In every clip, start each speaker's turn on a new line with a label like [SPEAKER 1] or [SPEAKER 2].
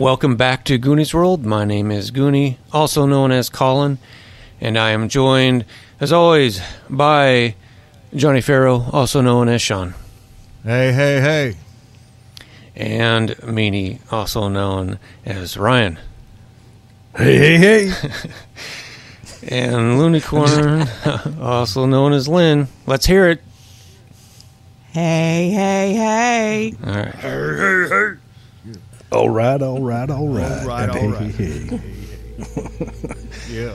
[SPEAKER 1] welcome back to Goonie's World. My name is Goonie, also known as Colin, and I am joined, as always, by Johnny Farrow, also known as Sean.
[SPEAKER 2] Hey, hey, hey.
[SPEAKER 1] And Meanie, also known as Ryan.
[SPEAKER 2] Hey, hey, hey.
[SPEAKER 1] And Loonicorn, also known as Lynn. Let's hear it.
[SPEAKER 3] Hey, hey, hey.
[SPEAKER 1] All right.
[SPEAKER 2] Hey, hey, hey.
[SPEAKER 4] All right.
[SPEAKER 2] All right, all right.
[SPEAKER 4] Hey.
[SPEAKER 2] Yeah.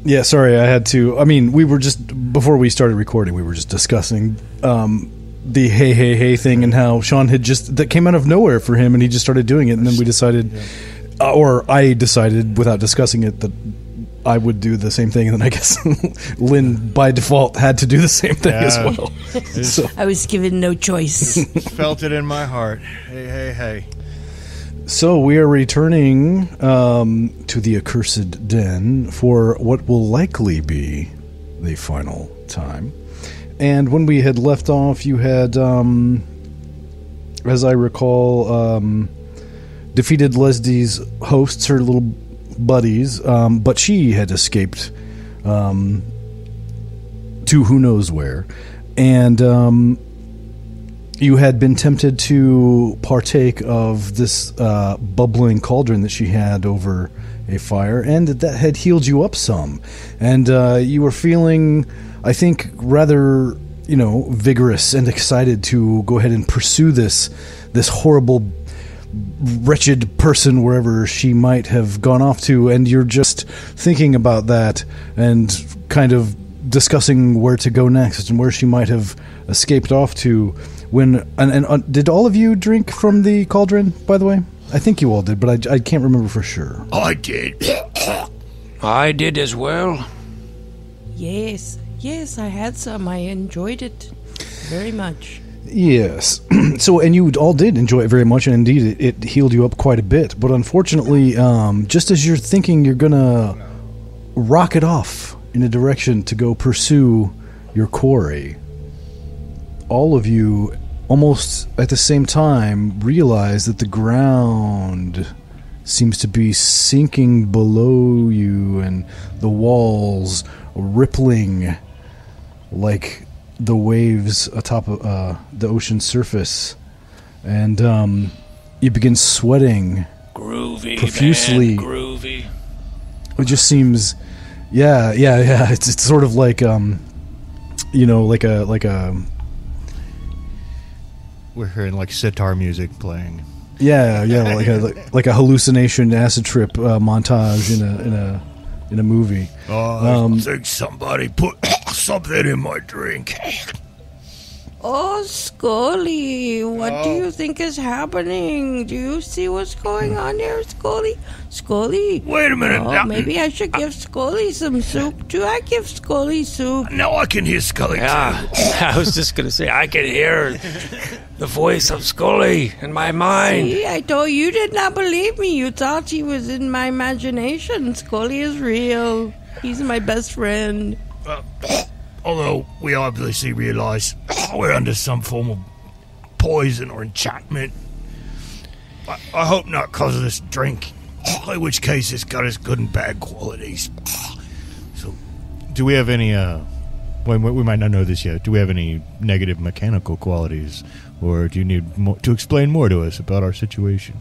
[SPEAKER 4] Yeah, sorry, I had to. I mean, we were just, before we started recording, we were just discussing the hey, hey, hey thing and how Sean had just, that came out of nowhere for him and he just started doing it. And then we decided, or I decided without discussing it, that I would do the same thing. And then I guess Lynn, by default, had to do the same thing as well. So,
[SPEAKER 3] I was given no choice.
[SPEAKER 2] Felt it in my heart. Hey, hey, hey.
[SPEAKER 4] so we are returning to the accursed den for what will likely be the final time. And when we had left off, you had, as I recall, defeated Lesdy's hosts, her little buddies, but she had escaped to who knows where. And you had been tempted to partake of this bubbling cauldron that she had over a fire, and that had healed you up some. And you were feeling, I think, rather, vigorous and excited to go ahead and pursue this horrible, wretched person wherever she might have gone off to. And you're just thinking about that and kind of discussing where to go next and where she might have escaped off to. When and did all of you drink from the cauldron, by the way? I think you all did, but I can't remember for sure.
[SPEAKER 2] I did.
[SPEAKER 1] I did as well.
[SPEAKER 3] Yes, I had some. I enjoyed it very much.
[SPEAKER 4] Yes. So, and you all did enjoy it very much, and indeed it healed you up quite a bit. But unfortunately, just as you're thinking you're going to rocket off in a direction to go pursue your quarry, all of you, almost at the same time, realize that the ground seems to be sinking below you, and the walls rippling like the waves atop of the ocean's surface, and you begin sweating
[SPEAKER 1] Groovy,
[SPEAKER 4] profusely.
[SPEAKER 1] man, groovy.
[SPEAKER 4] It just seems, yeah. It's sort of like like a.
[SPEAKER 2] We're hearing like sitar music playing.
[SPEAKER 4] Yeah, like a hallucination acid trip montage in a movie.
[SPEAKER 2] I think somebody put something in my drink.
[SPEAKER 3] Oh, Scully, what do you think is happening? Do you see what's going on here, Scully? Scully?
[SPEAKER 2] Wait a minute.
[SPEAKER 3] Oh, maybe I should give Scully some soup. Do I give Scully soup?
[SPEAKER 2] Now I can hear Scully too.
[SPEAKER 1] I was just going to say, I can hear the voice of Scully in my mind.
[SPEAKER 3] See, I told you, you did not believe me. You thought he was in my imagination. Scully is real. He's my best friend.
[SPEAKER 2] Although we obviously realize we're under some form of poison or enchantment. I hope not because of this drink, in which case it's got its good and bad qualities. So, do we have any, we might not know this yet, do we have any negative mechanical qualities, or do you need to explain more to us about our situation?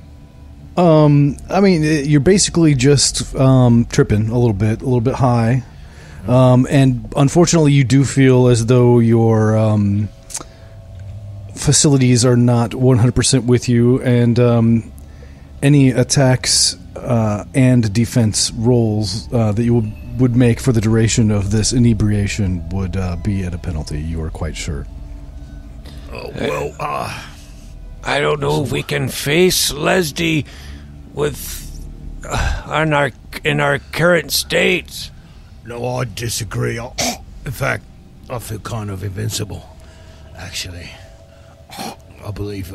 [SPEAKER 4] I mean, you're basically just tripping a little bit high. And unfortunately, you do feel as though your facilities are not 100% with you, and any attacks and defense rolls that you would make for the duration of this inebriation would be at a penalty, you are quite sure.
[SPEAKER 1] I don't know if we can face Lesdy with in our current state.
[SPEAKER 2] No, I disagree. In fact, I feel kind of invincible, actually. I believe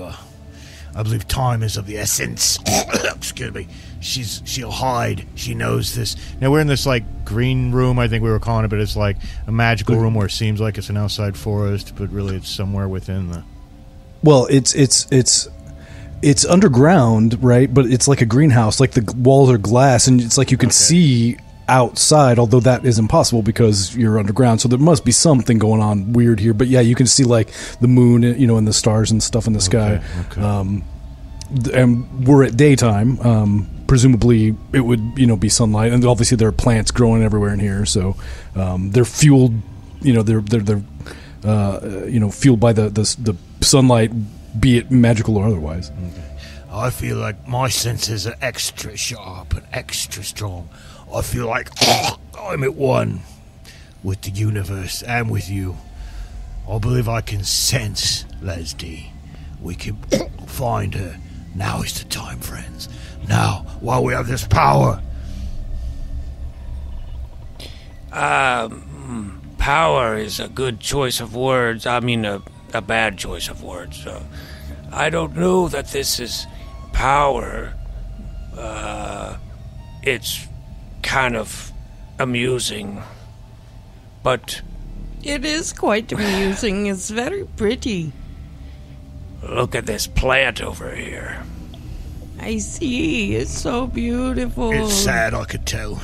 [SPEAKER 2] time is of the essence. Excuse me. She'll hide. She knows this. Now, we're in this, like, green room, I think we were calling it, but it's like a magical room where it seems like it's an outside forest, but really it's somewhere within the...
[SPEAKER 4] Well, it's it's underground, right? But it's like a greenhouse. Like the walls are glass, and it's like you can see outside, although that is impossible because you're underground. So there must be something going on weird here. But yeah, you can see like the moon, you know, and the stars and stuff in the sky.
[SPEAKER 2] Okay.
[SPEAKER 4] And we're at daytime. Presumably it would, you know, be sunlight, and obviously there are plants growing everywhere in here. So they're fueled, you know, they're you know, fueled by the sunlight, be it magical or otherwise.
[SPEAKER 2] I feel like my senses are extra sharp and extra strong. I feel like I'm at one with the universe and with you. I believe I can sense Lesdy. We can find her. Now is the time, friends. Now, while we have this power.
[SPEAKER 1] Power is a good choice of words. I mean, a bad choice of words. I don't know that this is power. It's kind of amusing. But
[SPEAKER 3] It is quite amusing. It's very pretty.
[SPEAKER 1] look at this plant over here.
[SPEAKER 3] I see. It's so beautiful.
[SPEAKER 2] It's sad, I could tell.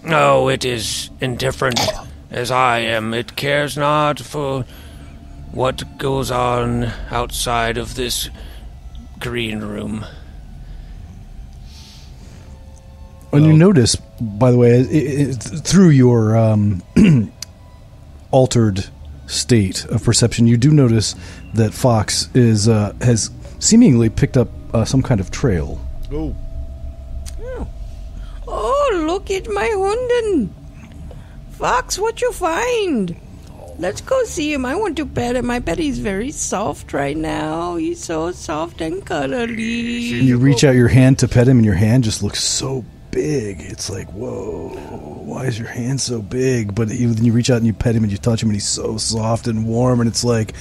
[SPEAKER 1] Oh, it is indifferent as I am. It cares not for what goes on outside of this green room.
[SPEAKER 4] And you notice, by the way, through your altered state of perception, you do notice that Fox has seemingly picked up some kind of trail.
[SPEAKER 3] Oh, look at my hunden. Fox, what you find? Let's go see him. I want to pet him. I bet he's very soft right now. He's so soft and cuddly.
[SPEAKER 4] You reach out your hand to pet him, and your hand just looks so big. It's like, whoa, why is your hand so big? But then you reach out and you pet him and you touch him, and he's so soft and warm, and it's like,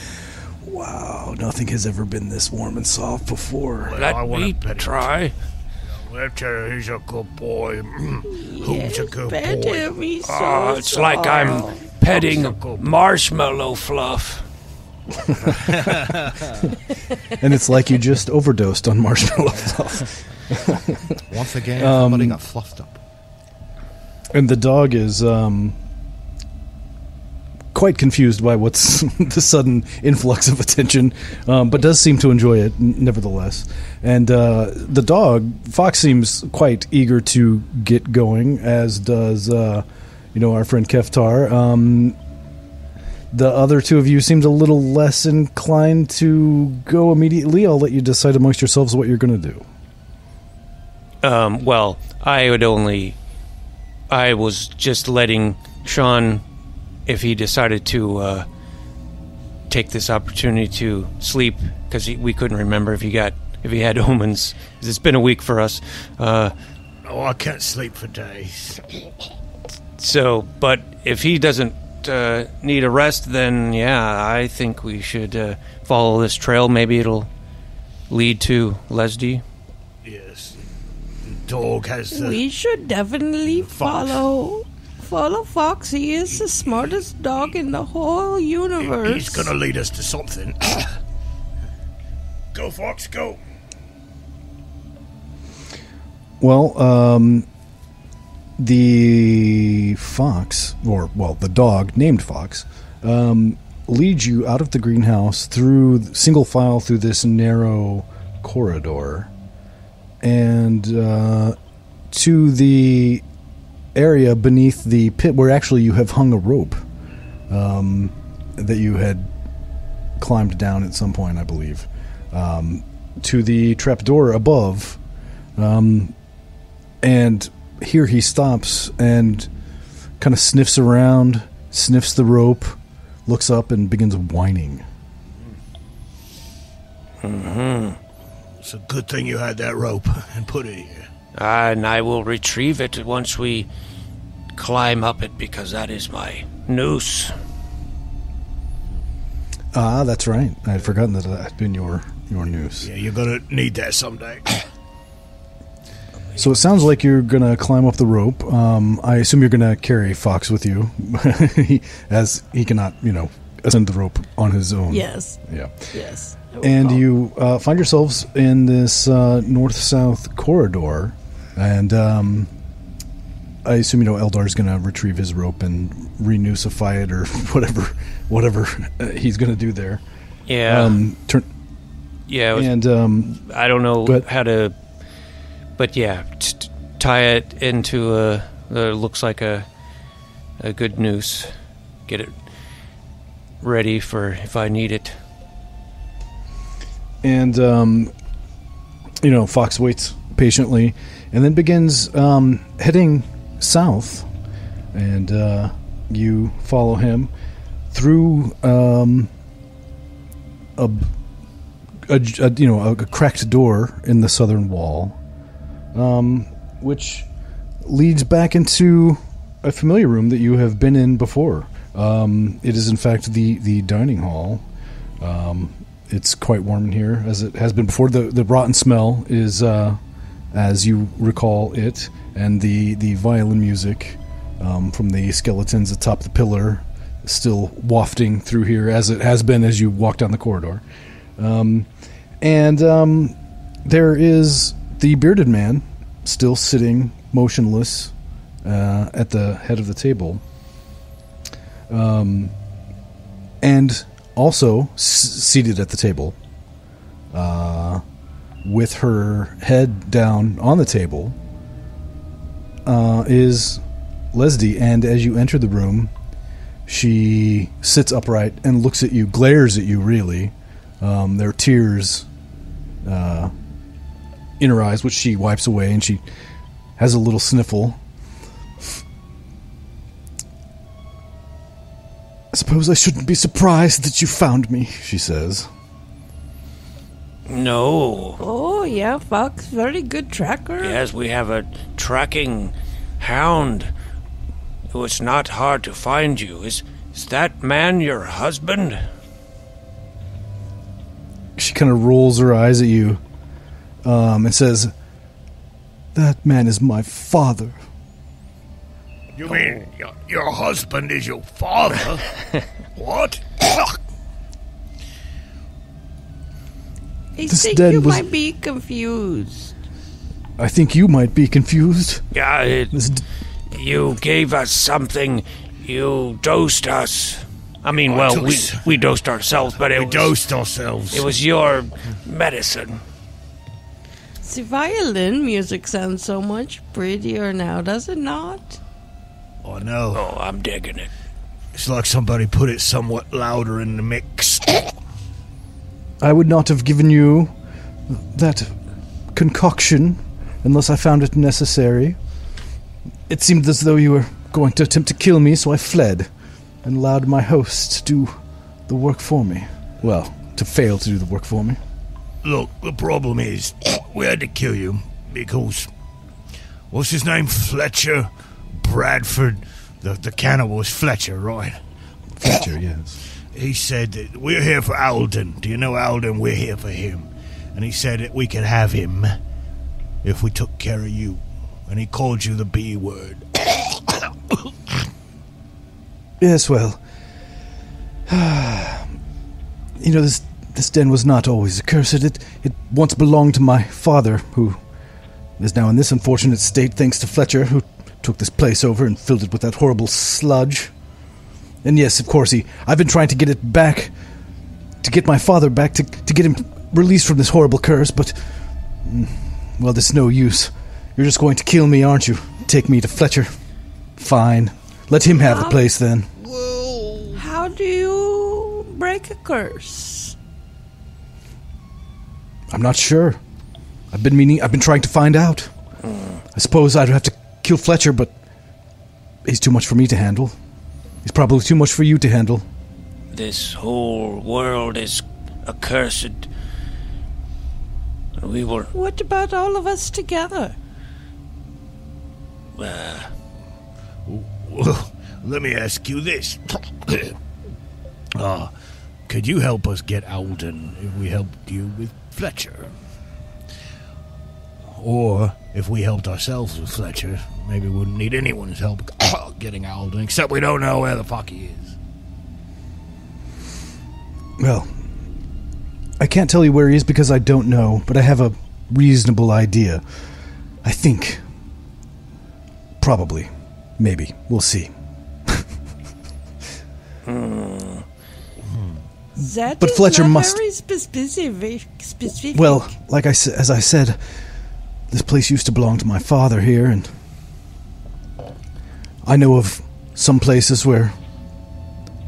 [SPEAKER 4] wow, nothing has ever been this warm and soft before.
[SPEAKER 1] Let me try.
[SPEAKER 2] Fletcher, he's a good boy. Who's
[SPEAKER 3] Yes,
[SPEAKER 2] a good
[SPEAKER 3] pet
[SPEAKER 2] boy?
[SPEAKER 3] him. He's so
[SPEAKER 1] Oh, it's like I'm
[SPEAKER 3] soft.
[SPEAKER 1] petting marshmallow fluff.
[SPEAKER 4] And it's like you just overdosed on marshmallow fluff.
[SPEAKER 5] Once again, somebody got fluffed up.
[SPEAKER 4] And the dog is quite confused by what's the sudden influx of attention, but does seem to enjoy it nevertheless. And the dog, Fox, seems quite eager to get going, as does our friend Keftar. The other two of you seemed a little less inclined to go immediately. I'll let you decide amongst yourselves what you're going to do.
[SPEAKER 1] Well, I was just letting Sean, if he decided to take this opportunity to sleep, because we couldn't remember if he had omens. 'Cause it's been a week for us.
[SPEAKER 2] Oh, I can't sleep for days.
[SPEAKER 1] So, but if he doesn't need a rest, then yeah, I think we should follow this trail. Maybe it'll lead to Lesdy.
[SPEAKER 2] Yes. The dog has the...
[SPEAKER 3] We should definitely
[SPEAKER 2] Fox.
[SPEAKER 3] follow Fox. He is the smartest dog in the whole universe.
[SPEAKER 2] He's gonna lead us to something. Go, Fox, go.
[SPEAKER 4] Well, the fox, the dog named Fox, leads you out of the greenhouse through single file through this narrow corridor, and to the area beneath the pit where actually you have hung a rope that you had climbed down at some point, I believe, to the trapdoor above, and here he stops and kind of sniffs around, sniffs the rope, looks up, and begins whining.
[SPEAKER 1] Mm-hmm.
[SPEAKER 2] It's a good thing you had that rope and put it here.
[SPEAKER 1] And I will retrieve it once we climb up it, because that is my noose.
[SPEAKER 4] Ah, that's right. I had forgotten that had been your noose.
[SPEAKER 2] Yeah, you're gonna need that someday.
[SPEAKER 4] So it sounds like you're going to climb up the rope. I assume you're going to carry Fox with you, as he cannot, ascend the rope on his own.
[SPEAKER 3] Yes.
[SPEAKER 4] Yeah.
[SPEAKER 3] Yes.
[SPEAKER 4] And you find yourselves in this north-south corridor, and I assume Eldar's going to retrieve his rope and renucify it or whatever he's going to do there.
[SPEAKER 1] Yeah.
[SPEAKER 3] Yeah.
[SPEAKER 1] And I don't know how to, but yeah, tie it into looks like a good noose. Get it ready for if I need it. And
[SPEAKER 4] Fox waits patiently, and then begins heading south, and you follow him through a cracked door in the southern wall, which leads back into a familiar room that you have been in before. It is in fact the dining hall. It's quite warm in here, as it has been before. The rotten smell is, as you recall it, and the violin music from the skeletons atop the pillar is still wafting through here, as it has been as you walk down the corridor. And there is the bearded man still sitting motionless at the head of the table. And also seated at the table, with her head down on the table, is Lesdy. And as you enter the room, she sits upright and looks at you, glares at you, really. There are tears in her eyes, which she wipes away, and she has a little sniffle. I suppose I shouldn't be surprised that you found me, she says.
[SPEAKER 1] No.
[SPEAKER 3] Oh, yeah, Fox. Very good tracker.
[SPEAKER 1] Yes, we have a tracking hound. It was not hard to find you. Is that man your husband?
[SPEAKER 4] She kind of rolls her eyes at you and says, that man is my father.
[SPEAKER 2] You mean your husband is your father? What?
[SPEAKER 3] I think you might be confused.
[SPEAKER 4] I think you might be confused.
[SPEAKER 1] Yeah, you gave us something. You dosed us. I mean, we dosed ourselves, but we
[SPEAKER 2] dosed ourselves.
[SPEAKER 1] It was your medicine.
[SPEAKER 3] See, violin music sounds so much prettier now, does it not?
[SPEAKER 2] Oh, no.
[SPEAKER 1] Oh, I'm digging it.
[SPEAKER 2] It's like somebody put it somewhat louder in the mix.
[SPEAKER 4] I would not have given you that concoction unless I found it necessary. It seemed as though you were going to attempt to kill me, so I fled and allowed my host to do the work for me. Well, to fail to do the work for me.
[SPEAKER 2] Look, the problem is, we had to kill you because, what's his name, Fletcher? Bradford, the cannibal was Fletcher, right?
[SPEAKER 4] Fletcher, yes.
[SPEAKER 2] He said that we're here for Alden. Do you know Alden? We're here for him. And he said that we could have him if we took care of you. And he called you the B word.
[SPEAKER 4] Yes, well, this den was not always accursed. It once belonged to my father, who is now in this unfortunate state thanks to Fletcher, who took this place over and filled it with that horrible sludge. And yes, of course, I've been trying to get it back, to get my father back, to get him released from this horrible curse, but, well, there's no use. You're just going to kill me, aren't you? Take me to Fletcher. Fine. Let him have the place, then.
[SPEAKER 3] How do you break a curse?
[SPEAKER 4] I'm not sure. I've been trying to find out. I suppose I'd have to kill Fletcher, but he's too much for me to handle. He's probably too much for you to handle.
[SPEAKER 1] This whole world is accursed.
[SPEAKER 3] What about all of us together?
[SPEAKER 2] Well, let me ask you this. Could you help us get Alden if we helped you with Fletcher? Or if we helped ourselves with Fletcher, maybe we wouldn't need anyone's help getting Alden, except we don't know where the fuck he is.
[SPEAKER 4] Well, I can't tell you where he is because I don't know, but I have a reasonable idea. I think. Probably. Maybe. We'll see.
[SPEAKER 3] That
[SPEAKER 4] But
[SPEAKER 3] is
[SPEAKER 4] Fletcher
[SPEAKER 3] not
[SPEAKER 4] must-
[SPEAKER 3] very specific.
[SPEAKER 4] Well, as I said, this place used to belong to my father here, and I know of some places where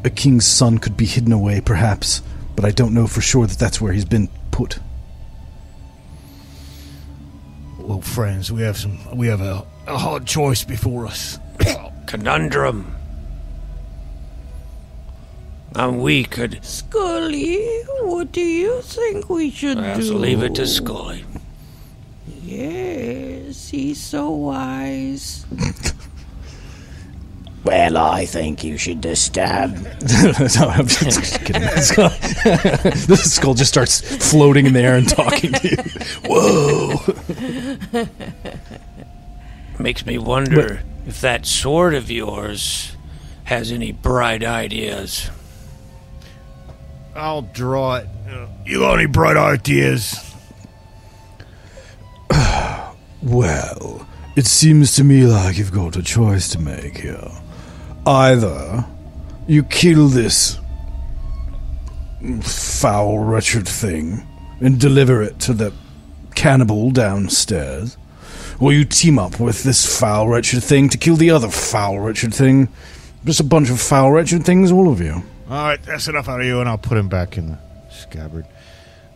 [SPEAKER 4] a king's son could be hidden away, perhaps, but I don't know for sure that that's where he's been put.
[SPEAKER 2] Well, friends, we have a hard choice before us.
[SPEAKER 1] Conundrum. And we could
[SPEAKER 3] Scully, what do you think we should
[SPEAKER 1] perhaps
[SPEAKER 3] do?
[SPEAKER 1] leave it to Scully.
[SPEAKER 3] Yes, he's so wise.
[SPEAKER 6] Well, I think you should disturb.
[SPEAKER 4] No, I'm just kidding. The skull just starts floating in the air and talking to you. Whoa!
[SPEAKER 1] Makes me wonder if that sword of yours has any bright ideas.
[SPEAKER 2] I'll draw it. You got any bright ideas?
[SPEAKER 4] Well, it seems to me like you've got a choice to make here. Either you kill this foul, wretched thing and deliver it to the cannibal downstairs, or you team up with this foul, wretched thing to kill the other foul, wretched thing. Just a bunch of foul, wretched things, all of you.
[SPEAKER 2] All right, that's enough out of you, and I'll put him back in the scabbard.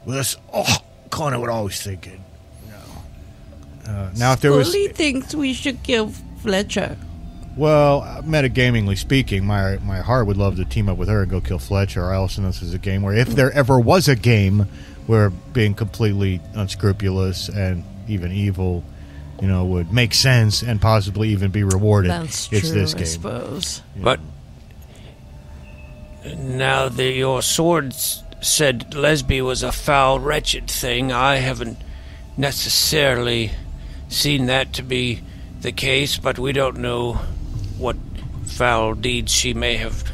[SPEAKER 2] Well, that's kind of what I was thinking. Now, if there was...
[SPEAKER 3] Scully thinks we should kill Fletcher.
[SPEAKER 2] Well, metagamingly speaking, my heart would love to team up with her and go kill Fletcher. I also know this is a game where if there ever was a game where being completely unscrupulous and even evil, would make sense and possibly even be rewarded,
[SPEAKER 3] That's
[SPEAKER 2] it's
[SPEAKER 3] true,
[SPEAKER 2] this
[SPEAKER 3] I
[SPEAKER 2] game.
[SPEAKER 3] suppose.
[SPEAKER 1] But now that your sword said Lesby was a foul, wretched thing, I haven't necessarily seen that to be the case, but we don't know what foul deeds she may have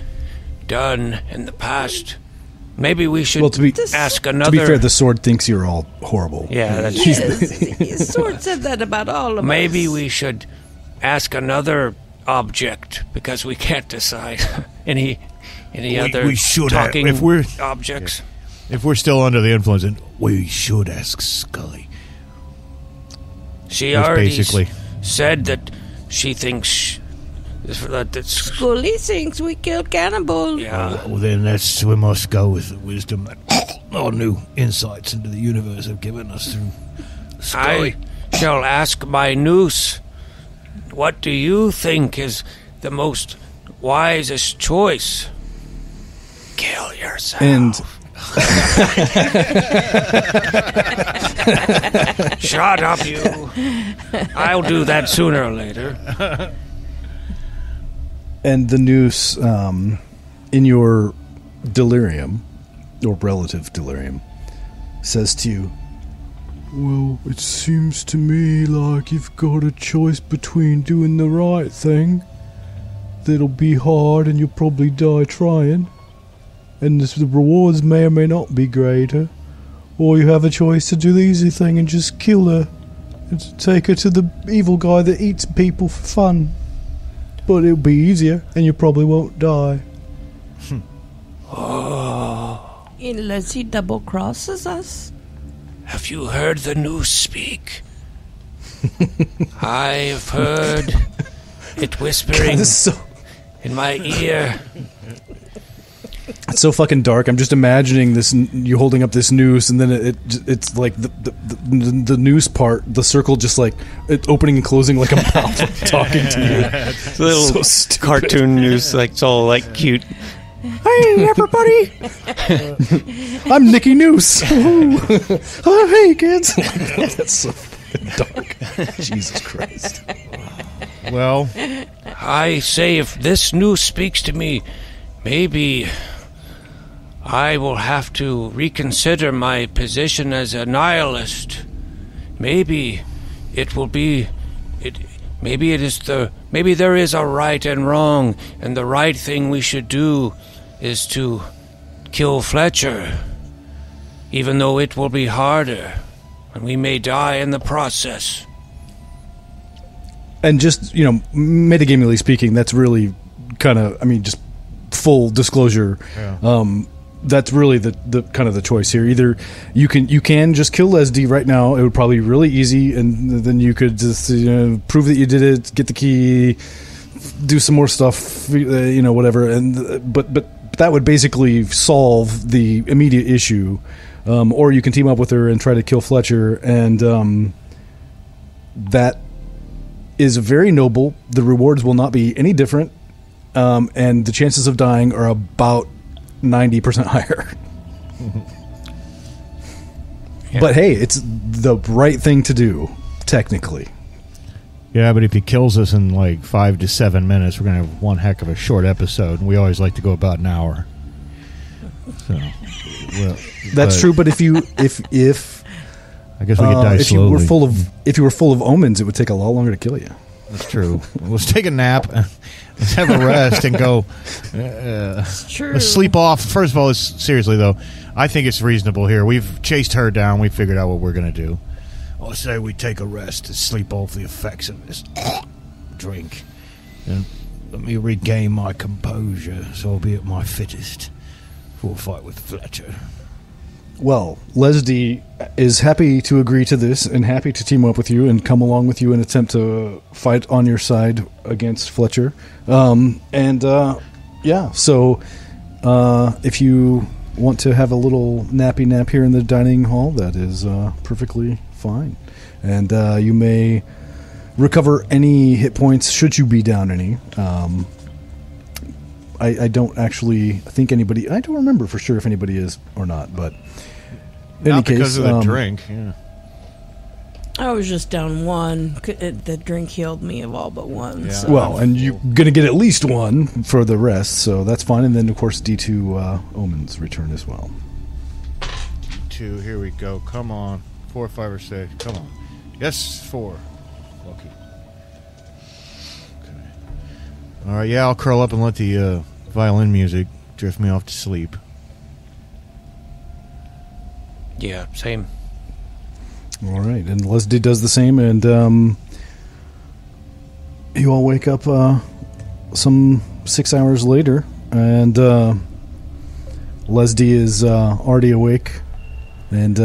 [SPEAKER 1] done in the past. Maybe we should ask another...
[SPEAKER 4] To be fair, the sword thinks you're all horrible.
[SPEAKER 1] Yeah, that's
[SPEAKER 3] His sword said that about all of us.
[SPEAKER 1] Maybe we should ask another object, because we can't decide any other
[SPEAKER 2] we should
[SPEAKER 1] talking
[SPEAKER 2] if we're
[SPEAKER 1] objects.
[SPEAKER 2] If we're still under the influence, then we should ask Scully.
[SPEAKER 1] She
[SPEAKER 2] That's
[SPEAKER 1] already
[SPEAKER 2] basically
[SPEAKER 1] said that she thinks that
[SPEAKER 3] Scully thinks we killed cannibal.
[SPEAKER 1] yeah.
[SPEAKER 2] Well, then we must go with the wisdom that our new insights into the universe have given us through Scully.
[SPEAKER 1] I shall ask my noose. What do you think is the most wisest choice? Kill yourself.
[SPEAKER 4] And
[SPEAKER 1] shut up, you. I'll do that sooner or later.
[SPEAKER 4] And the noose, in your delirium, or relative delirium, says to you, well, it seems to me like you've got a choice between doing the right thing, that'll be hard and you'll probably die trying, and the rewards may or may not be greater, or you have a choice to do the easy thing and just kill her, and to take her to the evil guy that eats people for fun. But it'll be easier, and you probably won't die.
[SPEAKER 3] Unless he double crosses us.
[SPEAKER 1] Have you heard the noose speak? I've heard it whispering in my ear.
[SPEAKER 4] It's so fucking dark. I'm just imagining this. You holding up this noose, and then it's like the noose part, the circle, just like it opening and closing like a mouth, talking to you.
[SPEAKER 7] It's a little
[SPEAKER 4] So
[SPEAKER 7] cartoon news, like it's all like cute.
[SPEAKER 4] Hey, everybody! I'm Nicky Noose. Oh, hey, kids. That's so fucking dark. Jesus Christ.
[SPEAKER 2] Well,
[SPEAKER 1] I say, if this noose speaks to me, maybe I will have to reconsider my position as a nihilist. Maybe it will be maybe there is a right and wrong, and the right thing we should do is to kill Fletcher, even though it will be harder, and we may die in the process.
[SPEAKER 4] And just, metagamingly speaking, that's really kind of, just full disclosure.
[SPEAKER 5] Yeah.
[SPEAKER 4] That's really the kind of the choice here. Either you can just kill Lesdy right now. It would probably be really easy, and then you could just prove that you did it, get the key, do some more stuff, whatever. And but that would basically solve the immediate issue. Or you can team up with her and try to kill Fletcher, and that is very noble. The rewards will not be any different, and the chances of dying are about 90% higher.
[SPEAKER 1] Yeah.
[SPEAKER 4] But hey, it's the right thing to do, technically.
[SPEAKER 5] Yeah, but if he kills us in like 5 to 7 minutes, we're going to have one heck of a short episode, and we always like to go about an hour. So,
[SPEAKER 4] That's true, but if
[SPEAKER 5] I guess we could die
[SPEAKER 4] if
[SPEAKER 5] slowly.
[SPEAKER 4] if you were full of omens, it would take a lot longer to kill you.
[SPEAKER 5] That's true. Let's take a nap. Let's have a rest and go.
[SPEAKER 3] It's true.
[SPEAKER 5] Let's sleep off. First of all, seriously though, I think it's reasonable here. We've chased her down. We figured out what we're going to do.
[SPEAKER 2] I say we take a rest and sleep off the effects of this drink. And let me regain my composure so I'll be at my fittest for a fight with Fletcher.
[SPEAKER 4] Well, Lesdy is happy to agree to this and happy to team up with you and come along with you and attempt to fight on your side against Fletcher. So if you want to have a little nappy nap here in the dining hall, that is perfectly fine. And you may recover any hit points should you be down any. I don't actually think anybody... I don't remember for sure if anybody is or not, but...
[SPEAKER 5] Not because of the drink, yeah.
[SPEAKER 3] I was just down one. The drink healed me of all but one.
[SPEAKER 5] Yeah.
[SPEAKER 3] So.
[SPEAKER 4] Well, and you're going to get at least one for the rest, so that's fine. And then, of course, D2 Omens return as well.
[SPEAKER 5] D2, here we go. Come on. 4, 5, or 6. Come on. Yes, 4. Lucky. Okay. All right, yeah, I'll curl up and let the violin music drift me off to sleep.
[SPEAKER 1] Yeah, same.
[SPEAKER 4] All right, and Lesdy does the same, and you all wake up some 6 hours later, and Lesdy is already awake and,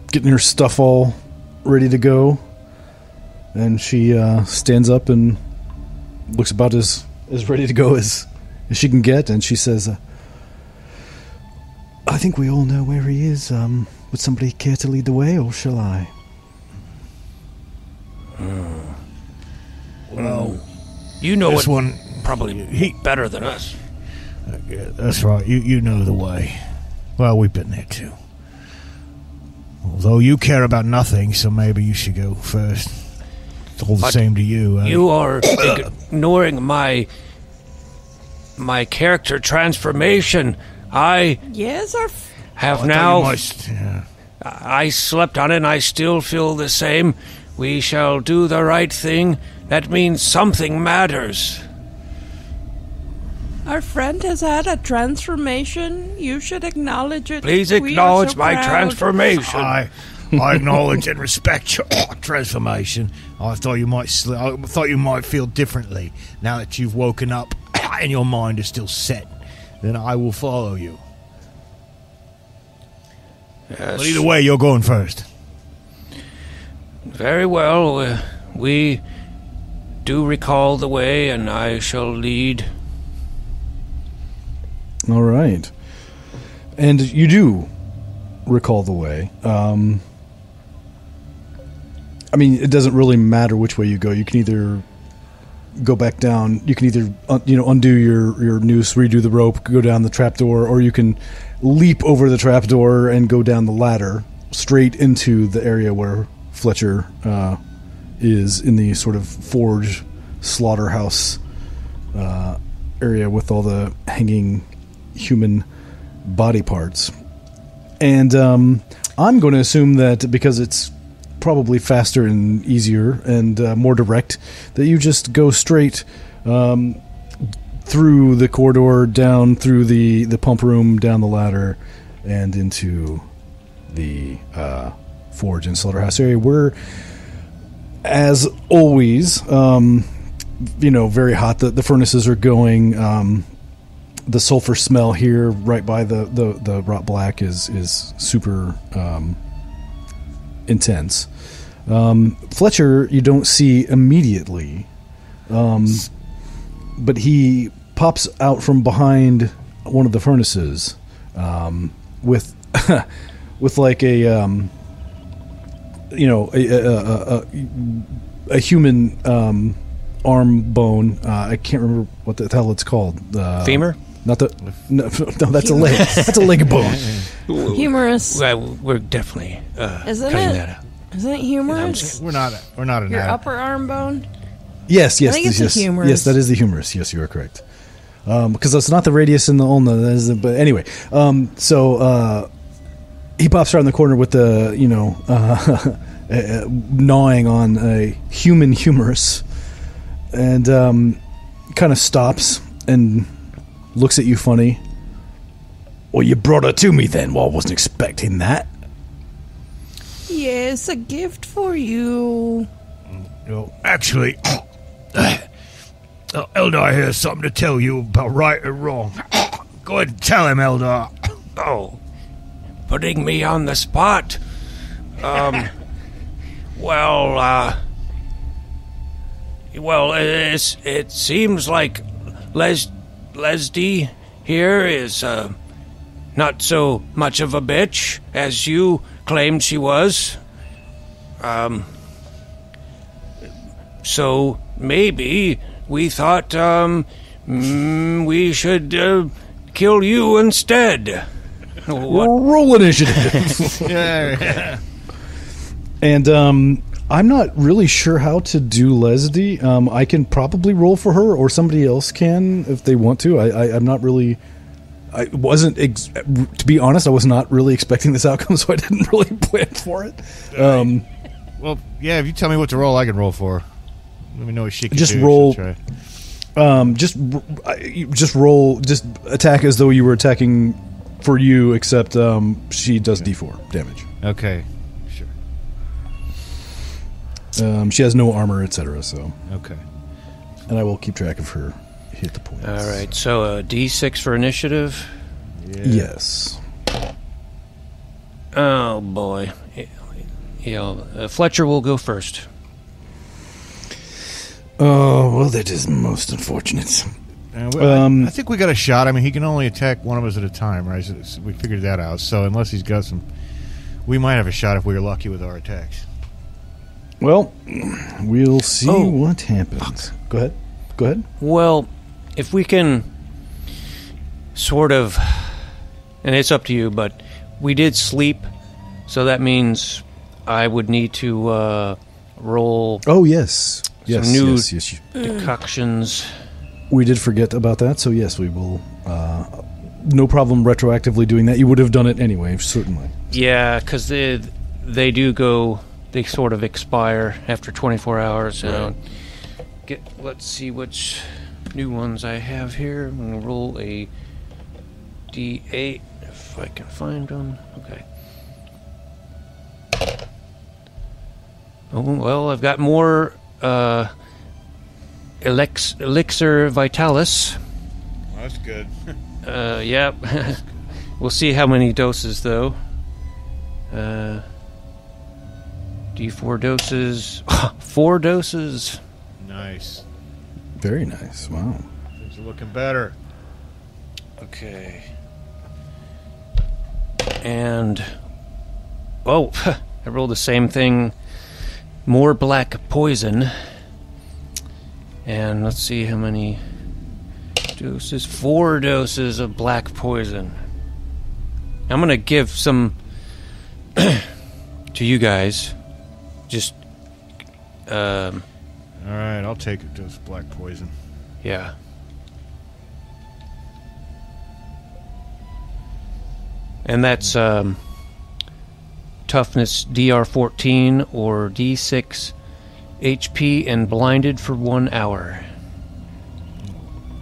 [SPEAKER 4] getting her stuff all ready to go, and she stands up and looks about as ready to go as she can get, and she says, I think we all know where he is. Would somebody care to lead the way, or shall I?
[SPEAKER 2] Well,
[SPEAKER 1] You know
[SPEAKER 2] this
[SPEAKER 1] it
[SPEAKER 2] one
[SPEAKER 1] probably better than us.
[SPEAKER 2] Yeah, that's right. You know the way. Well, we've been there too. Although you care about nothing, so maybe you should go first. It's all the
[SPEAKER 1] But
[SPEAKER 2] same to you.
[SPEAKER 1] You are ignoring my character transformation.
[SPEAKER 3] Yes, our
[SPEAKER 1] Have
[SPEAKER 2] I
[SPEAKER 1] now...
[SPEAKER 2] thought you might-
[SPEAKER 1] I slept on it and I still feel the same. We shall do the right thing. That means something matters.
[SPEAKER 3] Our friend has had a transformation. You should acknowledge it.
[SPEAKER 1] Please
[SPEAKER 3] We are
[SPEAKER 1] acknowledge
[SPEAKER 3] so
[SPEAKER 1] my
[SPEAKER 3] proud.
[SPEAKER 1] transformation.
[SPEAKER 2] I acknowledge and respect your transformation. I thought you might feel differently now that you've woken up and your mind is still set. Then I will follow you.
[SPEAKER 1] Yes.
[SPEAKER 2] But either way, you're going first.
[SPEAKER 1] Very well. We do recall the way, and I shall lead.
[SPEAKER 4] All right. And you do recall the way. It doesn't really matter which way you go. You can either go back down. You can either undo your noose, redo the rope, go down the trapdoor, or you can leap over the trapdoor and go down the ladder straight into the area where Fletcher is in the sort of forge slaughterhouse area with all the hanging human body parts. And I'm going to assume that because it's probably faster and easier and more direct, that you just go straight through through the corridor, down through the pump room, down the ladder, and into the forge and slaughterhouse area, where, as always, very hot. The furnaces are going. The sulfur smell here, right by the rot black, is super intense. Fletcher, you don't see immediately, but he pops out from behind one of the furnaces with with like a human arm bone. I can't remember what the hell it's called.
[SPEAKER 7] Femur?
[SPEAKER 4] No, that's a leg. That's a leg bone.
[SPEAKER 3] Humorous.
[SPEAKER 1] Well, we're definitely
[SPEAKER 3] Isn't
[SPEAKER 1] cutting
[SPEAKER 3] it?
[SPEAKER 1] that out.
[SPEAKER 3] Isn't it humorous?
[SPEAKER 5] We're not an
[SPEAKER 3] Your
[SPEAKER 5] ad.
[SPEAKER 3] upper arm bone?
[SPEAKER 4] Yes,
[SPEAKER 3] I think it's
[SPEAKER 4] yes,
[SPEAKER 3] the humerus.
[SPEAKER 4] yes. That is the humerus. Yes, you are correct. Because that's not the radius and the ulna. That is but anyway, so he pops around the corner with the gnawing on a human humerus, and kind of stops and looks at you funny. Well, you brought her to me then. Well, I wasn't expecting that.
[SPEAKER 3] Yes, a gift for you.
[SPEAKER 2] Actually, Eldar here has something to tell you about right and wrong. Go ahead and tell him, Eldar.
[SPEAKER 1] Oh, putting me on the spot. It seems like Lesdy here is not so much of a bitch as you claimed she was. So maybe we thought we should kill you instead.
[SPEAKER 4] Roll initiative.
[SPEAKER 5] Yeah.
[SPEAKER 4] And I'm not really sure how to do Lesdy. I can probably roll for her, or somebody else can if they want to. I'm not really. I wasn't. To be honest, I was not really expecting this outcome, so I didn't really plan for it.
[SPEAKER 5] Well, yeah. If you tell me what to roll, I can roll for. Let me know what she can
[SPEAKER 4] Just
[SPEAKER 5] do.
[SPEAKER 4] roll.
[SPEAKER 5] She'll try.
[SPEAKER 4] Just roll. Just attack as though you were attacking for you, except she does D4 damage.
[SPEAKER 5] Okay. Sure.
[SPEAKER 4] She has no armor, etc. So
[SPEAKER 5] Okay.
[SPEAKER 4] and I will keep track of her hit the points.
[SPEAKER 1] All right, so a D6 for initiative.
[SPEAKER 5] Yeah.
[SPEAKER 4] Yes.
[SPEAKER 1] Oh boy, Fletcher will go first.
[SPEAKER 4] Oh well, that is most unfortunate.
[SPEAKER 5] I think we got a shot. I mean, he can only attack one of us at a time, right? So we figured that out. So unless he's got some, we might have a shot if we were lucky with our attacks.
[SPEAKER 4] Well, we'll see what happens. Go ahead.
[SPEAKER 1] Well, if we can sort of, and it's up to you, but we did sleep, so that means I would need to roll
[SPEAKER 4] Oh yes, yes,
[SPEAKER 1] new
[SPEAKER 4] yes.
[SPEAKER 1] decoctions.
[SPEAKER 4] We did forget about that, so yes, we will. No problem retroactively doing that. You would have done it anyway, certainly.
[SPEAKER 1] Yeah, because they do go. They sort of expire after 24 hours.
[SPEAKER 5] Right.
[SPEAKER 1] Let's see which new ones I have here. I'm going to roll a D8 if I can find them. Okay. Oh, well, I've got more Elixir Vitalis.
[SPEAKER 5] Well, that's good.
[SPEAKER 1] Yep. We'll see how many doses, though. D4 doses. 4 doses.
[SPEAKER 5] Nice.
[SPEAKER 4] Very nice. Wow.
[SPEAKER 5] Things are looking better.
[SPEAKER 1] Okay. And... oh, I rolled the same thing. More black poison. And let's see how many doses. 4 doses of black poison. I'm going to give some to you guys. Just,
[SPEAKER 5] All right, I'll take it. Just black poison.
[SPEAKER 1] yeah. And that's toughness DR14 or D6 HP and blinded for 1 hour.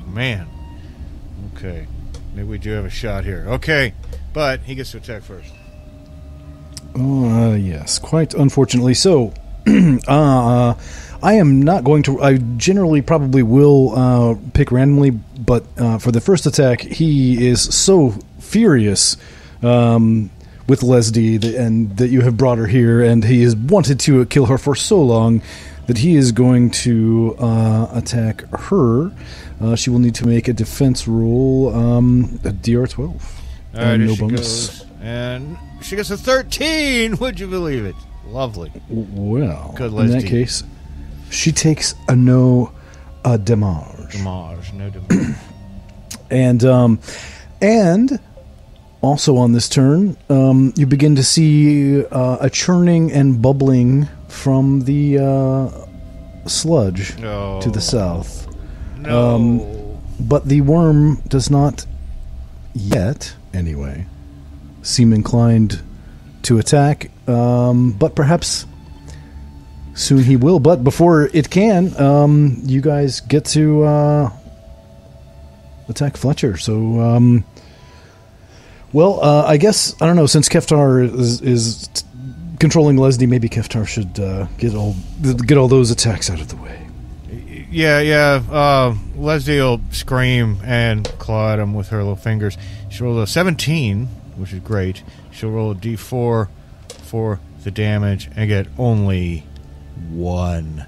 [SPEAKER 5] Man, Okay. Maybe we do have a shot here. Okay. But he gets to attack first.
[SPEAKER 4] Yes, quite unfortunately. So, I am not going to... I generally probably will pick randomly, but for the first attack, he is so furious with Lesdy and that you have brought her here, and he has wanted to kill her for so long that he is going to attack her. She will need to make a defense roll, a DR 12.
[SPEAKER 5] All right,
[SPEAKER 4] no
[SPEAKER 5] she
[SPEAKER 4] bonus.
[SPEAKER 5] goes, and she gets a 13. Would you believe it? Lovely.
[SPEAKER 4] Well,
[SPEAKER 5] Good,
[SPEAKER 4] in that
[SPEAKER 5] Lesdy.
[SPEAKER 4] case, she takes a no damage.
[SPEAKER 5] Damage, no damage.
[SPEAKER 4] And also on this turn, you begin to see a churning and bubbling from the sludge
[SPEAKER 5] No.
[SPEAKER 4] to the south.
[SPEAKER 5] No.
[SPEAKER 4] But the worm does not yet, anyway, seem inclined to attack. But perhaps soon he will. But before it can, you guys get to attack Fletcher. So, I guess, I don't know, since Keftar is controlling Lesdy, maybe Keftar should get all those attacks out of the way.
[SPEAKER 5] Yeah. Lesdy will scream and claw at him with her little fingers. She'll roll a 17, which is great. She'll roll a d4 for the damage and get only 1.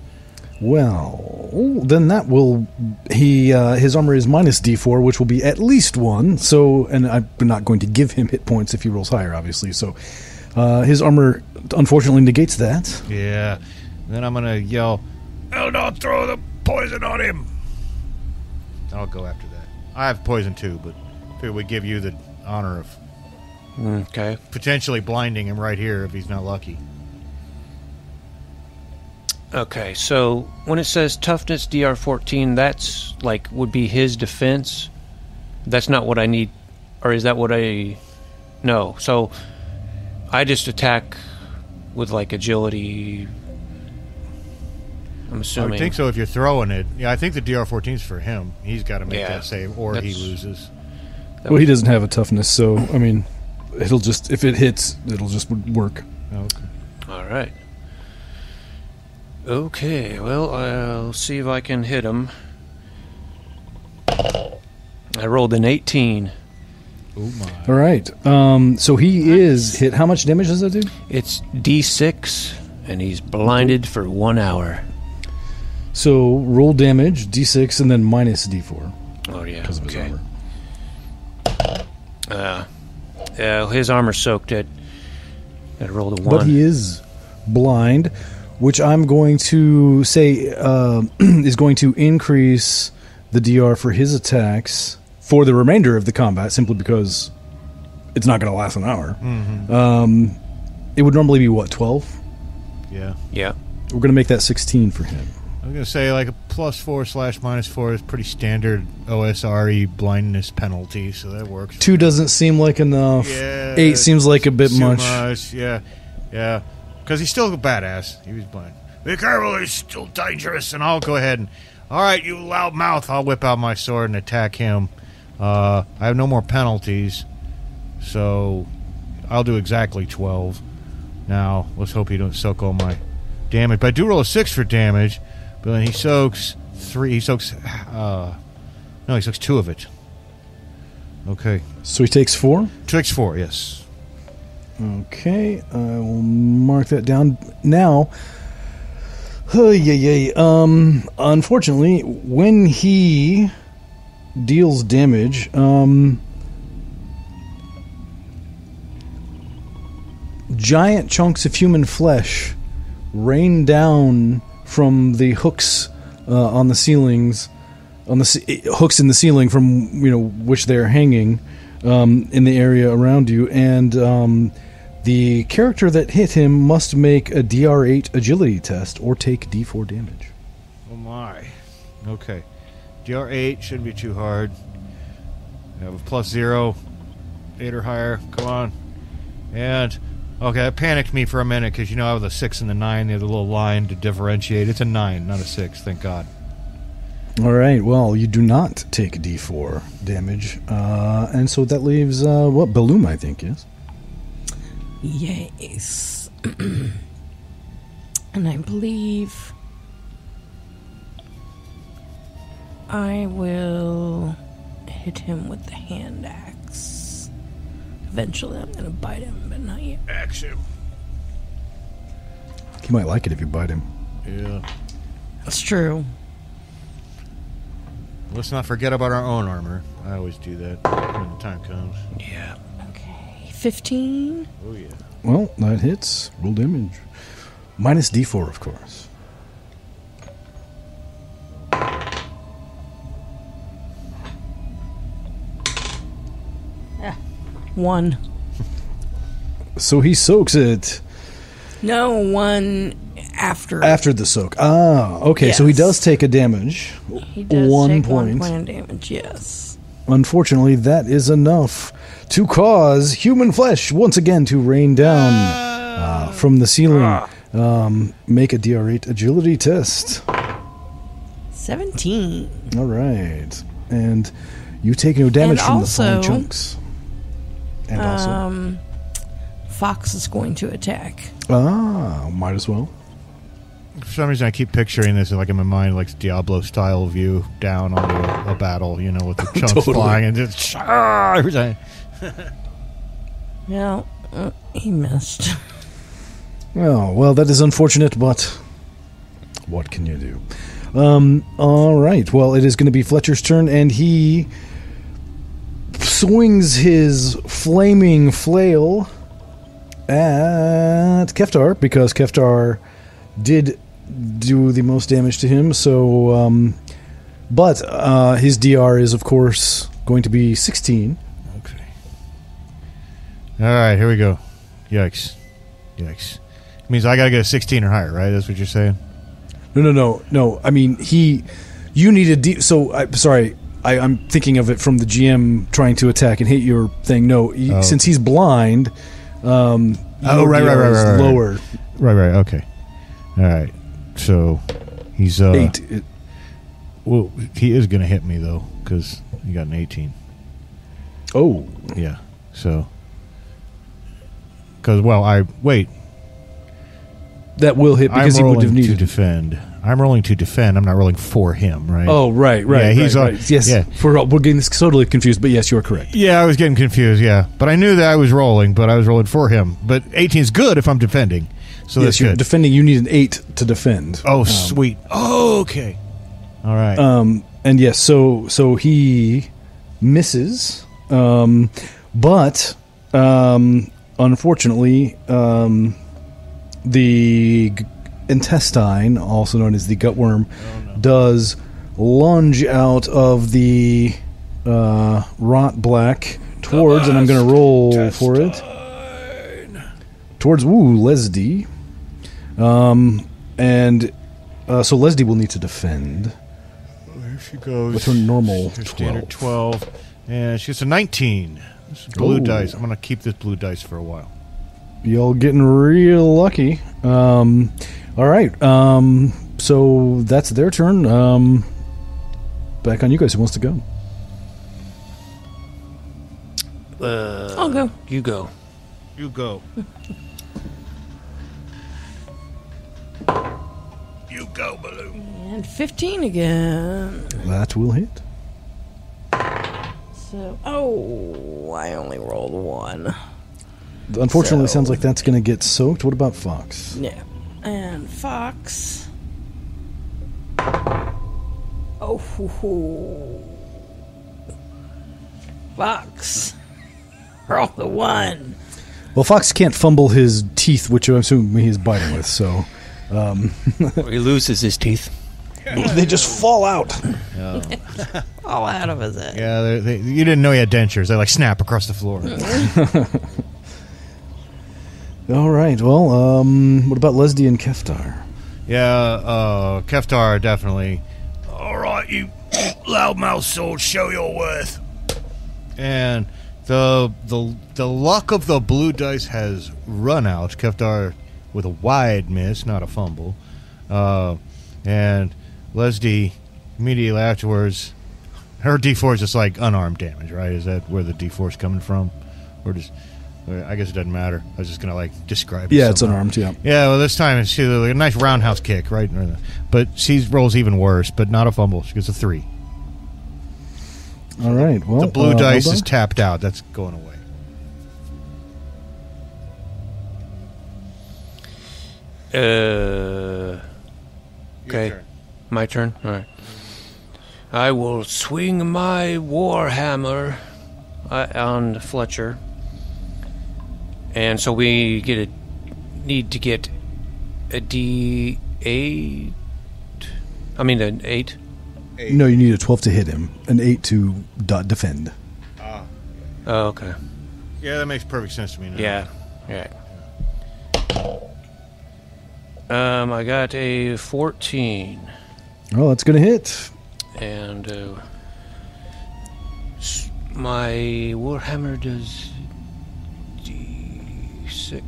[SPEAKER 4] Well, then that will... his armor is minus D4, which will be at least 1. So, and I'm not going to give him hit points if he rolls higher, obviously. So, his armor unfortunately negates that.
[SPEAKER 5] Yeah. Then I'm going to yell, Eldar, throw the poison on him. I'll go after that. I have poison too, but I figure we give you the honor of
[SPEAKER 1] Okay.
[SPEAKER 5] potentially blinding him right here if he's not lucky.
[SPEAKER 1] Okay, so when it says toughness DR 14, that's like would be his defense. That's not what I need, or is that what I? No. So I just attack with like agility. I'm
[SPEAKER 5] I
[SPEAKER 1] assuming.
[SPEAKER 5] would think so if you're throwing it. Yeah, I think the DR 14 is for him. He's got to make
[SPEAKER 1] Yeah,
[SPEAKER 5] that save, or he
[SPEAKER 1] that's-
[SPEAKER 5] loses.
[SPEAKER 4] Well, he doesn't have a toughness, so, I mean, it'll just... If it hits, it'll just work.
[SPEAKER 5] Okay.
[SPEAKER 1] All right. Okay, well, I'll see if I can hit him. I rolled an 18.
[SPEAKER 5] Oh my.
[SPEAKER 4] All right. So he is hit. How much damage does that do?
[SPEAKER 1] It's D6, and he's blinded for 1 hour.
[SPEAKER 4] So roll damage, D6, and then minus D4.
[SPEAKER 1] Oh, yeah.
[SPEAKER 4] Because of his armor.
[SPEAKER 1] His armor soaked it. I rolled a 1.
[SPEAKER 4] But he is blind, which I'm going to say is going to increase the DR for his attacks for the remainder of the combat, simply because it's not going to last an hour.
[SPEAKER 5] Mm-hmm.
[SPEAKER 4] It would normally be, what, 12?
[SPEAKER 5] Yeah.
[SPEAKER 1] Yeah.
[SPEAKER 4] We're going to make that 16 for him.
[SPEAKER 5] I'm going to say like a +4 / -4 is pretty standard OSRE blindness penalty, so that works.
[SPEAKER 4] 2 doesn't seem like enough.
[SPEAKER 5] Yeah,
[SPEAKER 4] 8 seems like a bit
[SPEAKER 5] too
[SPEAKER 4] much.
[SPEAKER 5] Yeah. Because he's still a badass. He was blind. Be careful, he's still dangerous. And I'll go ahead and, all right, you loud mouth. I'll whip out my sword and attack him. I have no more penalties, so I'll do exactly 12. Now, let's hope he don't soak all my damage. But I do roll a 6 for damage. But then he soaks 3. He soaks. He soaks 2 of it. Okay.
[SPEAKER 4] So he takes 4?
[SPEAKER 5] Takes 4, yes.
[SPEAKER 4] Okay, I will mark that down. Now, unfortunately, when he deals damage, giant chunks of human flesh rain down from the hooks on the ceilings, hooks in the ceiling from which they're hanging in the area around you, and the character that hit him must make a DR8 agility test or take D4 damage.
[SPEAKER 5] Oh my. Okay. DR8 shouldn't be too hard. I have a +0, 8 or higher. Come on. And okay, that panicked me for a minute because I have the 6 and the 9. They have the little line to differentiate. It's a 9, not a 6. Thank God.
[SPEAKER 4] All right. Well, you do not take D4 damage, and so that leaves Balloon, I think, yes.
[SPEAKER 3] Yes. And I believe I will hit him with the hand axe. Eventually, I'm going to bite him, but not yet.
[SPEAKER 2] Axe him.
[SPEAKER 4] He might like it if you bite him.
[SPEAKER 5] Yeah.
[SPEAKER 3] That's true.
[SPEAKER 5] Let's not forget about our own armor. I always do that when the time comes.
[SPEAKER 1] Yeah.
[SPEAKER 3] Okay. 15.
[SPEAKER 5] Oh, yeah.
[SPEAKER 4] Well, that hits. Roll damage. Minus D4, of course.
[SPEAKER 3] Yeah. 1.
[SPEAKER 4] So he soaks it.
[SPEAKER 3] No, 1 after.
[SPEAKER 4] After the soak. Ah, okay. So he
[SPEAKER 3] Yes.
[SPEAKER 4] does take a damage.
[SPEAKER 3] He does
[SPEAKER 4] 1
[SPEAKER 3] take
[SPEAKER 4] point.
[SPEAKER 3] 1 point of damage, yes.
[SPEAKER 4] Unfortunately, that is enough to cause human flesh once again to rain down from the ceiling. Make a DR8 agility test.
[SPEAKER 3] 17.
[SPEAKER 4] All right. And you take no damage
[SPEAKER 3] And
[SPEAKER 4] from the falling
[SPEAKER 3] also,
[SPEAKER 4] chunks. And also.
[SPEAKER 3] Fox is going to attack.
[SPEAKER 4] Might as well.
[SPEAKER 5] For some reason, I keep picturing this like in my mind, like Diablo-style view down onto a battle, you know, with the chunks
[SPEAKER 4] Totally.
[SPEAKER 5] flying and just every time.
[SPEAKER 3] Well, he missed.
[SPEAKER 4] Oh, well, that is unfortunate, but what can you do? All right. Well, it is going to be Fletcher's turn, and he swings his flaming flail at Keftar, because Keftar did do the most damage to him. So, but his DR is, of course, going to be 16.
[SPEAKER 5] Okay. All right, here we go. Yikes. Means I got to get a 16 or higher, right? That's what you're saying?
[SPEAKER 4] No. I mean, you need a D. So, sorry, I'm thinking of it from the GM trying to attack and hit your thing. No, since he's blind,
[SPEAKER 5] right.
[SPEAKER 4] lower.
[SPEAKER 5] Right, okay. All right. So, he's...
[SPEAKER 4] 8.
[SPEAKER 5] Well, he is going to hit me, though, because he got an 18.
[SPEAKER 4] Oh.
[SPEAKER 5] Yeah, so... Because, wait.
[SPEAKER 4] That will hit because he would have needed
[SPEAKER 5] to defend. I'm rolling to defend. I'm not rolling for him, right?
[SPEAKER 4] Oh, right.
[SPEAKER 5] Yeah, he's
[SPEAKER 4] right. Yes,
[SPEAKER 5] yeah.
[SPEAKER 4] We're getting this totally confused, but yes, you are correct.
[SPEAKER 5] Yeah, I was getting confused, yeah. But I knew that I was rolling, but I was rolling for him. But 18 is good if I'm defending. So
[SPEAKER 4] yes,
[SPEAKER 5] that's
[SPEAKER 4] you're
[SPEAKER 5] good.
[SPEAKER 4] defending, you need an 8 to defend.
[SPEAKER 5] Oh, sweet. Oh, okay. All right.
[SPEAKER 4] And yes, so he misses, but unfortunately, the intestine, also known as the gutworm, does lunge out of the rot black towards, and I'm going to roll for it, towards Lesdy. So Lesdy will need to defend.
[SPEAKER 5] There she goes.
[SPEAKER 4] With her normal
[SPEAKER 5] Her standard
[SPEAKER 4] 12.
[SPEAKER 5] 12. And she gets a 19. This is blue
[SPEAKER 4] Ooh.
[SPEAKER 5] dice. I'm going to keep this blue dice for a while.
[SPEAKER 4] Y'all getting real lucky. All right. So that's their turn. Back on you guys. Who wants to go?
[SPEAKER 3] I'll go.
[SPEAKER 1] You go.
[SPEAKER 5] You go. You go, Baloo.
[SPEAKER 3] And 15 again.
[SPEAKER 4] That will hit.
[SPEAKER 3] So, I only rolled 1.
[SPEAKER 4] Unfortunately, it sounds like that's going to get soaked. What about Fox?
[SPEAKER 3] Yeah. And Fox. Fox. Roll the 1.
[SPEAKER 4] Well, Fox can't fumble his teeth, which I'm assuming he's biting with, so...
[SPEAKER 7] Or he loses his teeth.
[SPEAKER 4] They just fall out.
[SPEAKER 3] All out of his head.
[SPEAKER 5] Yeah, you didn't know he had dentures. They like snap across the floor.
[SPEAKER 4] All right. Well, what about Lesdy and Keftar?
[SPEAKER 5] Yeah, Keftar definitely.
[SPEAKER 2] All right, you loudmouth sword, show your worth.
[SPEAKER 5] And the luck of the blue dice has run out. Keftar with a wide miss, not a fumble. And Lesdy immediately afterwards, her D4 is just like unarmed damage, right? Is that where the D4 is coming from? Or just, I guess it doesn't matter. I was just going to like describe it.
[SPEAKER 4] Yeah, it's
[SPEAKER 5] somehow.
[SPEAKER 4] unarmed, yeah.
[SPEAKER 5] Yeah, well, this time it's like a nice roundhouse kick, right? But she rolls even worse, but not a fumble. She gets a 3.
[SPEAKER 4] All right, well.
[SPEAKER 5] The blue dice
[SPEAKER 4] Eldar?
[SPEAKER 5] is tapped out. That's going away.
[SPEAKER 1] Okay.
[SPEAKER 5] turn.
[SPEAKER 1] My turn? All right. I will swing my warhammer on Fletcher. And so we need to get a D8. I mean, an 8.
[SPEAKER 4] No, you need a 12 to hit him, an 8 to defend.
[SPEAKER 1] Oh, okay.
[SPEAKER 5] Yeah, that makes perfect sense to me now.
[SPEAKER 1] Yeah. Yeah. I got a 14.
[SPEAKER 4] Oh, that's going to hit.
[SPEAKER 1] And my warhammer does D6.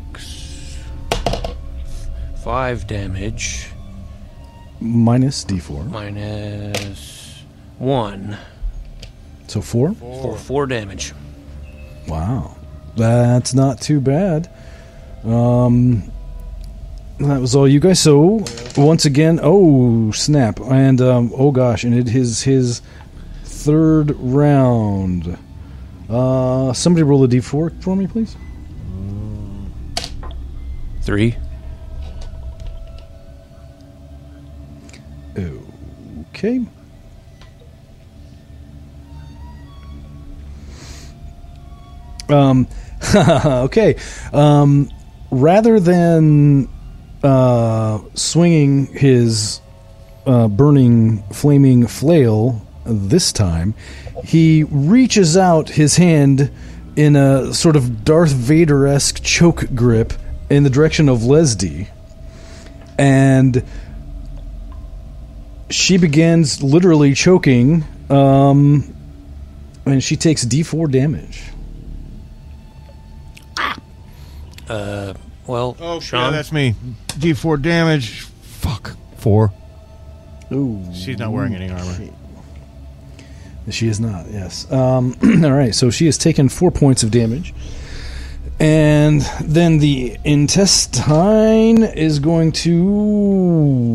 [SPEAKER 1] 5 damage.
[SPEAKER 4] Minus D4.
[SPEAKER 1] Minus 1.
[SPEAKER 4] So 4?
[SPEAKER 1] For 4 damage.
[SPEAKER 4] Wow. That's not too bad. That was all you guys. So, once again, oh, snap. And, oh gosh, and it is his third round. Somebody roll a D4 for me, please.
[SPEAKER 1] 3.
[SPEAKER 4] Okay. Okay. Rather than swinging his burning, flaming flail this time, he reaches out his hand in a sort of Darth Vader-esque choke grip in the direction of Lesdy. And she begins literally choking, and she takes D4 damage.
[SPEAKER 1] Well,
[SPEAKER 5] Oh,
[SPEAKER 1] Sean?
[SPEAKER 5] yeah, that's me. D4 damage. Fuck. 4.
[SPEAKER 4] Ooh.
[SPEAKER 5] She's not wearing any armor.
[SPEAKER 4] She is not, yes. All right, so she has taken 4 points of damage. And then the intestine is going to...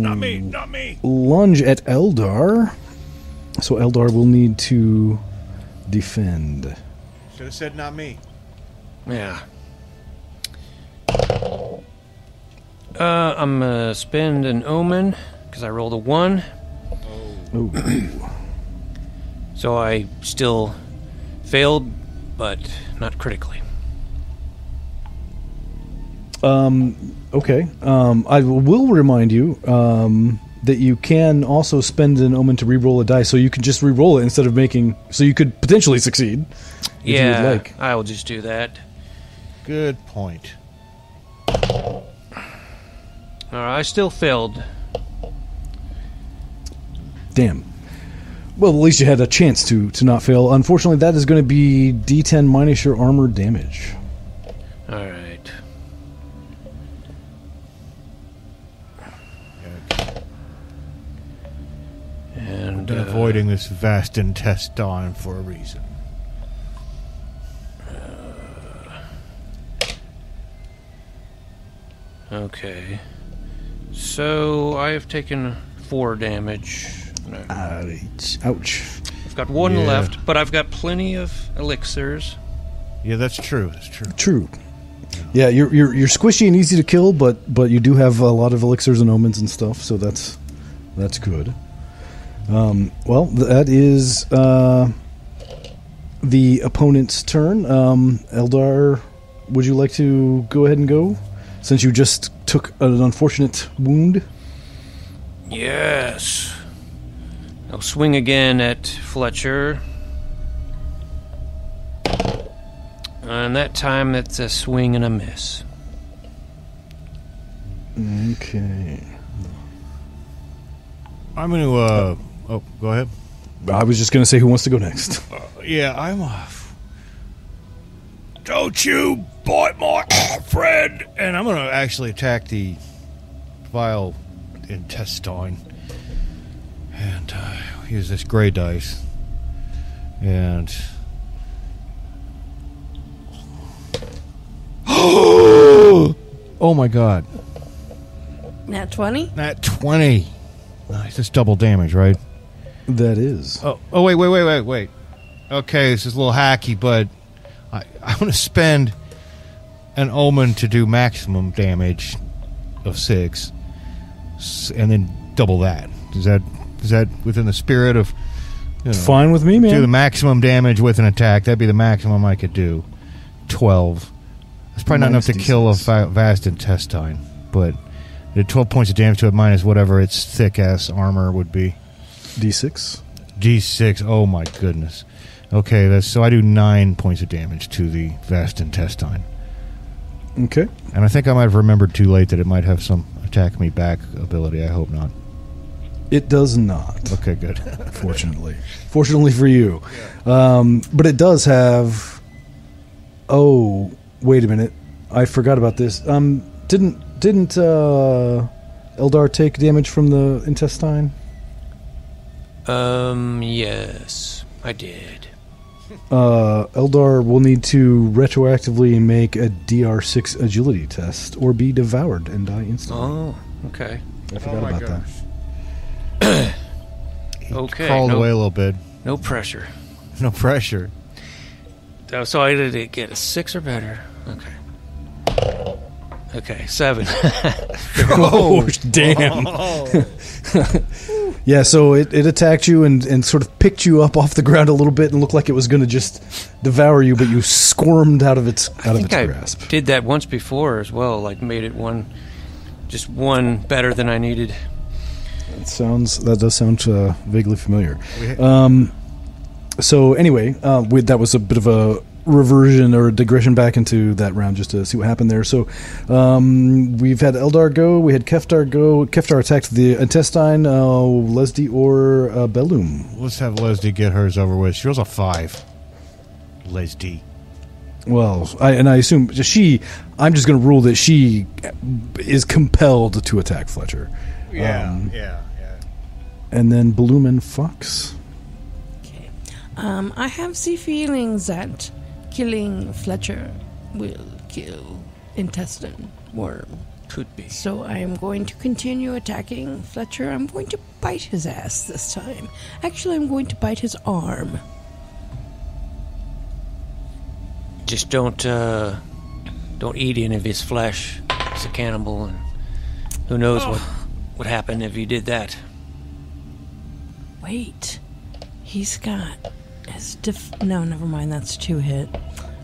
[SPEAKER 2] Not me.
[SPEAKER 4] lunge at Eldar. So Eldar will need to defend.
[SPEAKER 5] Should have said not me.
[SPEAKER 1] Yeah. I'm gonna spend an omen because I rolled a 1.
[SPEAKER 4] Ooh.
[SPEAKER 1] So I still failed, but not critically.
[SPEAKER 4] Okay. I will remind you that you can also spend an omen to re-roll a die, so you can just re-roll it instead of making... So you could potentially succeed if you would like.
[SPEAKER 1] I will just do that.
[SPEAKER 5] Good point.
[SPEAKER 1] Alright, I still failed.
[SPEAKER 4] Damn. Well, at least you had a chance to not fail. Unfortunately, that is going to be D10 minus your armor damage.
[SPEAKER 1] Alright. And
[SPEAKER 5] Been avoiding this vast intestine for a reason.
[SPEAKER 1] okay. So I have taken 4 damage. No.
[SPEAKER 4] Ouch.
[SPEAKER 1] I've got 1
[SPEAKER 5] Yeah.
[SPEAKER 1] left, but I've got plenty of elixirs.
[SPEAKER 5] Yeah, that's true. That's true.
[SPEAKER 4] True. Yeah, you're squishy and easy to kill, but you do have a lot of elixirs and omens and stuff, so that's good. Well, that is the opponent's turn. Eldar, would you like to go ahead and go? Since you just took an unfortunate wound?
[SPEAKER 1] Yes. I'll swing again at Fletcher. And that time it's a swing and a miss.
[SPEAKER 4] Okay.
[SPEAKER 5] I'm going to, oh, go ahead.
[SPEAKER 4] I was just going to say who wants to go next.
[SPEAKER 5] Yeah, I'm off.
[SPEAKER 2] Don't you bite my friend.
[SPEAKER 5] And I'm going to actually attack the vile intestine. And use this gray dice. And... oh my god.
[SPEAKER 3] Nat 20?
[SPEAKER 5] Nat 20. Nice. That's double damage, right?
[SPEAKER 4] That is.
[SPEAKER 5] Oh, wait. Okay, this is a little hacky, but I'm going to spend an omen to do maximum damage of 6, and then double that. Is that within the spirit of...
[SPEAKER 4] Fine with me, man.
[SPEAKER 5] Do the maximum damage with an attack. That'd be the maximum I could do. 12. That's probably not enough to kill a vast intestine, but the 12 points of damage to it minus whatever its thick-ass armor would be.
[SPEAKER 4] D6?
[SPEAKER 5] D6. Oh, my goodness. Okay, so I do 9 points of damage to the vast intestine.
[SPEAKER 4] Okay.
[SPEAKER 5] And I think I might have remembered too late that it might have some attack me back ability. I hope not.
[SPEAKER 4] It does not.
[SPEAKER 5] Okay, good.
[SPEAKER 4] Fortunately. Fortunately for you. But it does have... Oh, wait a minute. I forgot about this. Didn't Eldar take damage from the intestine?
[SPEAKER 1] Yes, I did.
[SPEAKER 4] Eldar will need to retroactively make a DR6 agility test or be devoured and die instantly.
[SPEAKER 1] Oh, okay.
[SPEAKER 4] I forgot about that.
[SPEAKER 1] Okay.
[SPEAKER 5] Crawled away a little bit.
[SPEAKER 1] No pressure.
[SPEAKER 5] No pressure.
[SPEAKER 1] So I did get a 6 or better. Okay, 7.
[SPEAKER 4] Oh, damn. Yeah, so it attacked you and sort of picked you up off the ground a little bit and looked like it was going to just devour you, but you squirmed out of its grasp.
[SPEAKER 1] I did that once before as well, like made it one better than I needed.
[SPEAKER 4] That does sound vaguely familiar. So anyway, that was a bit of a reversion or a digression back into that round just to see what happened there. So we've had Eldar go, we had Keftar go. Keftar attacked the intestine, Lesdy or Bellum.
[SPEAKER 5] Let's have Lesdy get hers over with. She was a 5. Lesdy.
[SPEAKER 4] Well, I assume I'm just going to rule that she is compelled to attack Fletcher.
[SPEAKER 5] Yeah.
[SPEAKER 4] And then Bloom and Fox.
[SPEAKER 3] Okay. I have the feelings that killing Fletcher will kill intestine worm.
[SPEAKER 1] Could be.
[SPEAKER 3] So I am going to continue attacking Fletcher. I'm going to bite his ass this time. Actually, I'm going to bite his arm.
[SPEAKER 1] Just don't eat any of his flesh. He's a cannibal, and who knows what would happen if you did that.
[SPEAKER 3] Wait, he's got his no, never mind, that's 2 hit.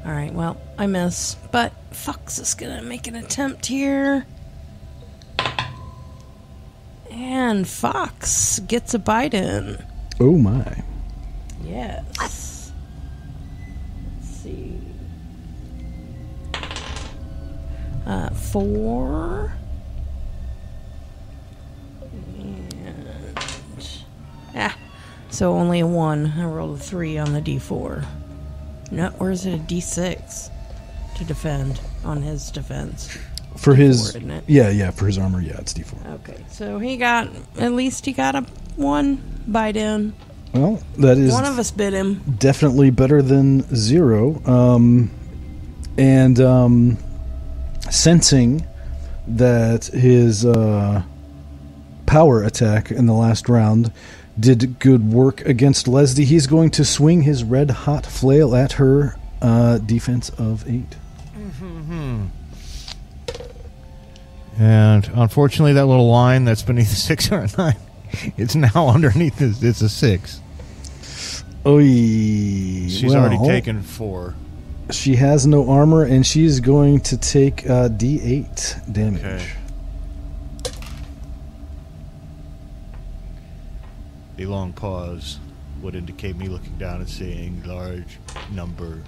[SPEAKER 3] Alright, well, I miss, but Fox is gonna make an attempt here. And Fox gets a bite in.
[SPEAKER 4] Oh my.
[SPEAKER 3] Yes. Let's see. 4. So only a 1. I rolled a 3 on the D4. No, or is it a D6 to defend on his defense?
[SPEAKER 4] For
[SPEAKER 3] D4,
[SPEAKER 4] his,
[SPEAKER 3] isn't it?
[SPEAKER 4] yeah, for his armor, yeah, it's D4.
[SPEAKER 3] Okay, so he got a 1 bite in.
[SPEAKER 4] Well, that is
[SPEAKER 3] one of us bit him.
[SPEAKER 4] Definitely better than 0. Sensing that his power attack in the last round did good work against Lesdy, he's going to swing his red-hot flail at her, defense of 8.
[SPEAKER 5] Mm-hmm. And unfortunately, that little line that's beneath the 6 or a 9, it's now underneath it's a 6.
[SPEAKER 4] Oy.
[SPEAKER 5] She's already taken 4.
[SPEAKER 4] She has no armor, and she's going to take D8 damage.
[SPEAKER 5] Okay. The long pause would indicate me looking down and seeing large number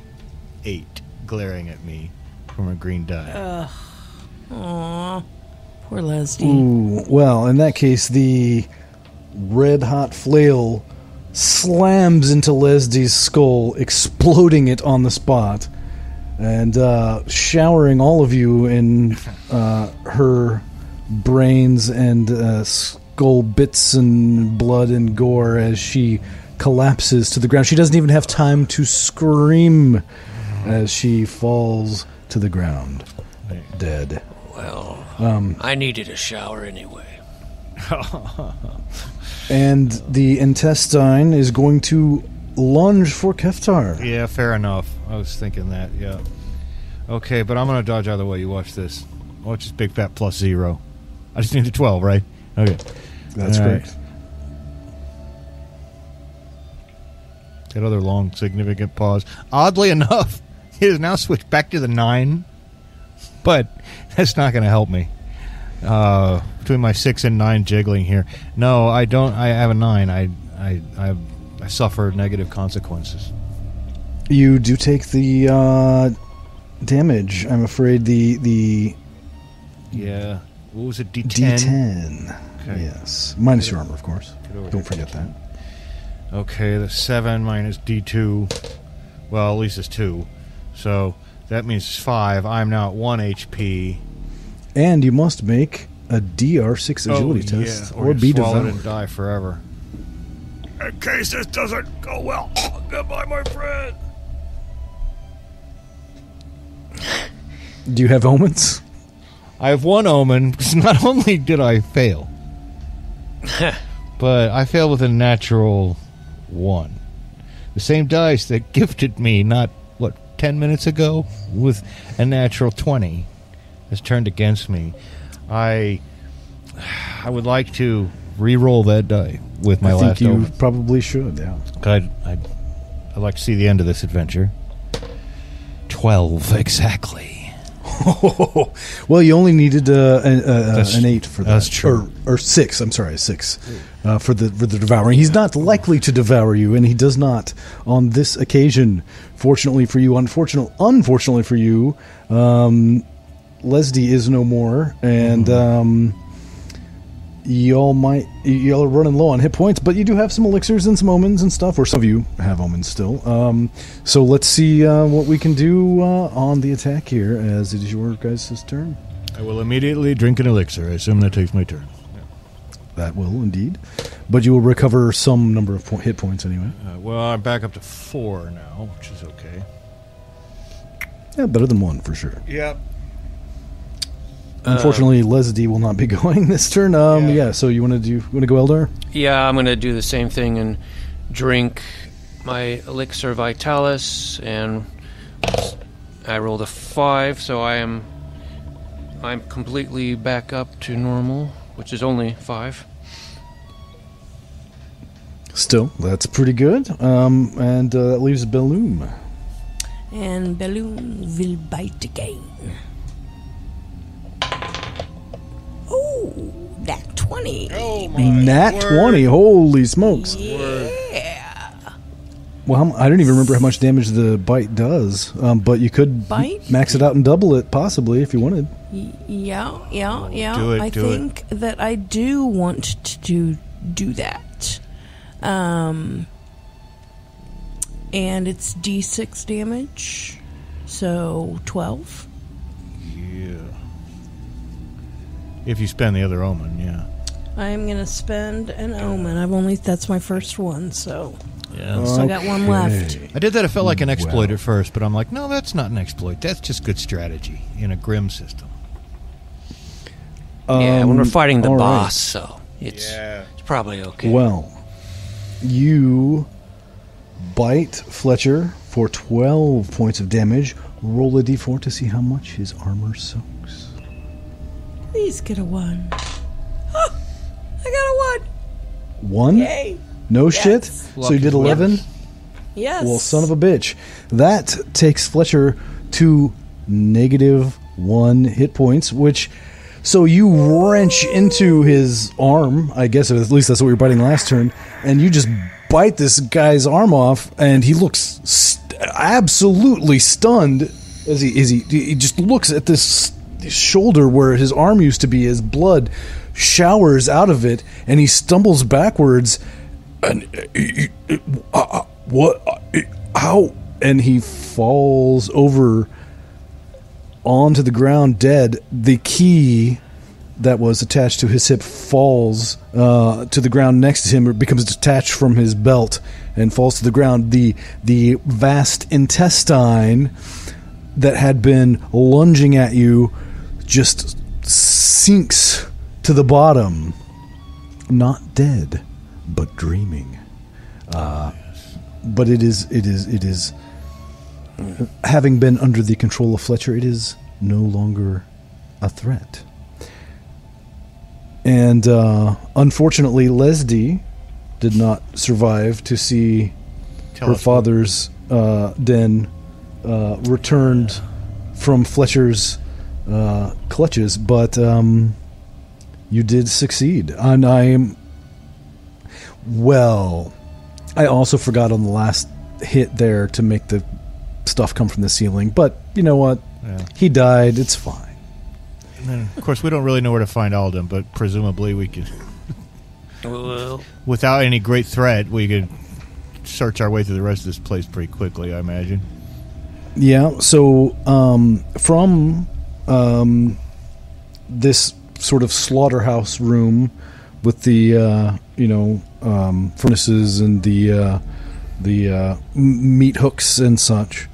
[SPEAKER 5] 8 glaring at me from a green die.
[SPEAKER 3] Aww. Poor Lesdy.
[SPEAKER 4] Ooh, well, in that case, the red-hot flail slams into Lesdy's skull, exploding it on the spot, and showering all of you in her brains and skull bits and blood and gore as she collapses to the ground. She doesn't even have time to scream as she falls to the ground, dead.
[SPEAKER 1] Well, I needed a shower anyway.
[SPEAKER 4] And the intestine is going to lunge for Keftar.
[SPEAKER 5] Yeah, fair enough. I was thinking that, yeah. Okay, but I'm going to dodge out of the way. You watch this. Watch this big fat +0. I just need a 12, right? Okay.
[SPEAKER 4] That's
[SPEAKER 5] All
[SPEAKER 4] great.
[SPEAKER 5] right. That other long, significant pause. Oddly enough, it has now switched back to the 9, but that's not going to help me. Between my 6 and 9 jiggling here. No, I don't. I have a 9. I suffer negative consequences.
[SPEAKER 4] You do take the damage. I'm afraid the
[SPEAKER 5] Yeah. What was it? D10?
[SPEAKER 4] D10.
[SPEAKER 5] Okay.
[SPEAKER 4] Yes. Minus your armor, of course.
[SPEAKER 5] over
[SPEAKER 4] Don't
[SPEAKER 5] here.
[SPEAKER 4] forget that.
[SPEAKER 5] Okay, the 7 minus D2. Well, at least it's 2. So that means it's 5. I'm now at 1 HP.
[SPEAKER 4] And you must make a DR6 agility test or be
[SPEAKER 5] swallow it
[SPEAKER 4] devoured.
[SPEAKER 5] and die forever.
[SPEAKER 2] In case this doesn't go well, goodbye, my friend.
[SPEAKER 4] Do you have omens?
[SPEAKER 5] I have 1 omen, because not only did I fail, but I failed with a natural 1. The same dice that gifted me, 10 minutes ago, with a natural 20, has turned against me. I would like to re-roll that die with my last
[SPEAKER 4] I think you
[SPEAKER 5] omen.
[SPEAKER 4] probably should, yeah.
[SPEAKER 5] I'd like to see the end of this adventure. 12, exactly.
[SPEAKER 4] Well, you only needed an 8 for that.
[SPEAKER 5] That's true.
[SPEAKER 4] Or 6, I'm sorry, 6 for the devouring. He's not likely to devour you, and he does not on this occasion. Fortunately for you, unfortunately for you, Lesdy is no more, and y'all are running low on hit points, but you do have some elixirs and some omens and stuff, or some of you have omens still. So let's see what we can do on the attack here, as it is your guys' turn.
[SPEAKER 5] I will immediately drink an elixir. I assume that takes my turn.
[SPEAKER 4] That will indeed, but you will recover some number of hit points anyway.
[SPEAKER 5] Well, I'm back up to 4 now, which is okay.
[SPEAKER 4] Yeah, better than 1 for sure.
[SPEAKER 5] Yep.
[SPEAKER 4] Unfortunately, Lesdy will not be going this turn. Yeah. So you want to go Eldar?
[SPEAKER 1] Yeah, I'm going to do the same thing and drink my elixir vitalis, and I rolled a 5, so I'm completely back up to normal, which is only 5.
[SPEAKER 4] Still, that's pretty good. And that leaves Belloom.
[SPEAKER 3] And Balloon will bite again. Oh, that 20.
[SPEAKER 5] Oh,
[SPEAKER 4] Nat 20. Holy smokes.
[SPEAKER 3] Yeah.
[SPEAKER 4] Well, I don't even remember how much damage the bite does. But you could
[SPEAKER 3] Bite?
[SPEAKER 4] max it out and double it, possibly, if you wanted.
[SPEAKER 3] Yeah.
[SPEAKER 5] Do it,
[SPEAKER 3] I
[SPEAKER 5] do it.
[SPEAKER 3] think that I do want to do that. And it's D6 damage. So 12.
[SPEAKER 5] Yeah. If you spend the other omen, yeah.
[SPEAKER 3] I'm going to spend an omen. That's my first one, so
[SPEAKER 5] Yeah.
[SPEAKER 3] I got one left.
[SPEAKER 5] I did that. It felt like an exploit
[SPEAKER 4] Wow.
[SPEAKER 5] at first, but I'm like, no, that's not an exploit. That's just good strategy in a Grim system.
[SPEAKER 1] Yeah, when we're fighting the
[SPEAKER 4] all right.
[SPEAKER 1] boss, so it's probably okay.
[SPEAKER 4] Well, you bite Fletcher for 12 points of damage. Roll a d4 to see how much his armor soaks.
[SPEAKER 3] Please get a 1. Oh, I got a 1.
[SPEAKER 4] 1?
[SPEAKER 3] Yay.
[SPEAKER 4] No
[SPEAKER 3] Yes.
[SPEAKER 4] shit? So you did 11?
[SPEAKER 3] Yes.
[SPEAKER 4] Well, son of a bitch. That takes Fletcher to -1 hit points, which... So you wrench into his arm, I guess at least that's what you were biting last turn, and you just bite this guy's arm off, and he looks absolutely stunned as he just looks at this shoulder where his arm used to be. His blood showers out of it, and he stumbles backwards. And what? How? And he falls over onto the ground dead. The key that was attached to his hip falls to the ground next to him, or becomes detached from his belt and falls to the ground. The vast intestine that had been lunging at you just sinks to the bottom, not dead, but dreaming. But it is having been under the control of Fletcher, it is no longer a threat. And unfortunately, Lesdy did not survive to see her father's den returned from Fletcher's clutches, but you did succeed. And I also forgot on the last hit there to make the stuff come from the ceiling, but you know what? Yeah. He died. It's fine.
[SPEAKER 5] And then, of course, we don't really know where to find Alden, but presumably we could, without any great threat, we could search our way through the rest of this place pretty quickly, I imagine. Yeah, so from this sort of slaughterhouse room with the, furnaces and the meat hooks and such,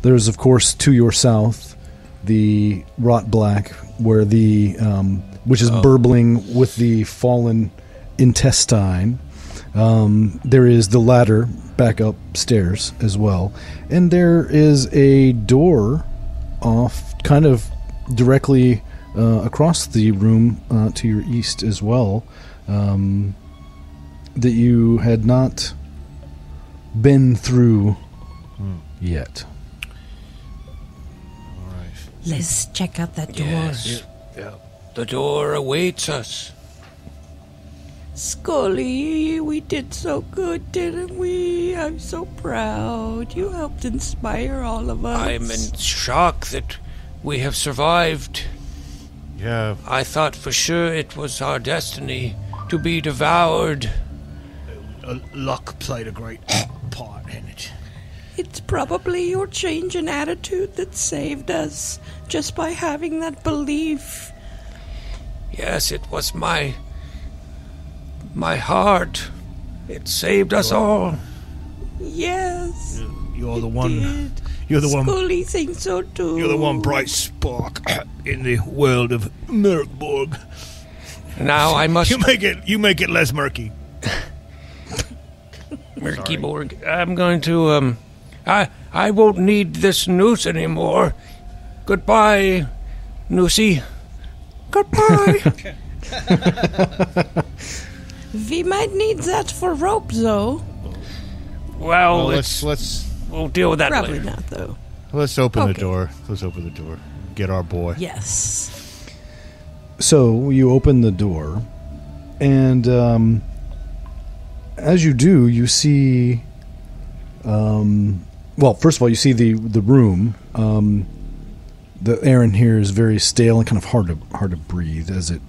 [SPEAKER 5] there's, of course, to your south, the Rot Black, where which is burbling with the fallen intestine. There is the ladder back upstairs as well, and there is a door off, kind of directly across the room to your east as well, that you had not been through yet.
[SPEAKER 3] Let's check out that door.
[SPEAKER 1] Yes. Yeah. The door awaits us.
[SPEAKER 3] Scully, we did so good, didn't we? I'm so proud. You helped inspire all of us.
[SPEAKER 1] I'm in shock that we have survived.
[SPEAKER 5] Yeah.
[SPEAKER 1] I thought for sure it was our destiny to be devoured.
[SPEAKER 2] Luck played a great part in it.
[SPEAKER 3] It's probably your change in attitude that saved us, just by having that belief.
[SPEAKER 1] Yes, it was my heart. It saved us all.
[SPEAKER 3] Yes.
[SPEAKER 2] You're the one.
[SPEAKER 3] Did.
[SPEAKER 2] You're the one.
[SPEAKER 3] Scully thinks so too.
[SPEAKER 2] You're the one bright spark in the world of BORG.
[SPEAKER 1] Now I must.
[SPEAKER 2] You make it less murky.
[SPEAKER 1] Murky BORG. I'm going to I won't need this noose anymore. Goodbye, Noosey. Goodbye.
[SPEAKER 3] We might need that for rope, though.
[SPEAKER 1] Well, we'll deal with that
[SPEAKER 3] Probably
[SPEAKER 1] later.
[SPEAKER 3] not, though.
[SPEAKER 5] Let's open the door. Let's open the door. Get our boy.
[SPEAKER 3] Yes.
[SPEAKER 4] So you open the door, and as you do, you see. Well, first of all, you see the room. The air in here is very stale and kind of hard to breathe as it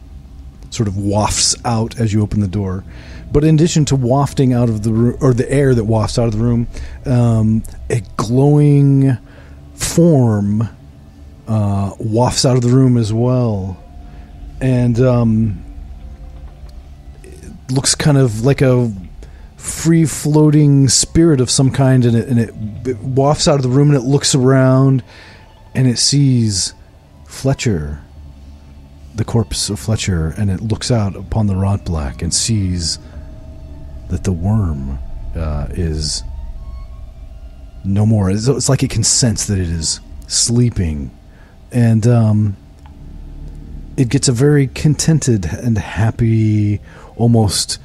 [SPEAKER 4] sort of wafts out as you open the door. But in addition to wafting out of the room, or the air that wafts out of the room, a glowing form wafts out of the room as well, and it looks kind of like a free-floating spirit of some kind, and it wafts out of the room, and it looks around, and it sees Fletcher, the corpse of Fletcher, and it looks out upon the Rot Black and sees that the worm is no more. It's like it can sense that it is sleeping, and it gets a very contented and happy, almost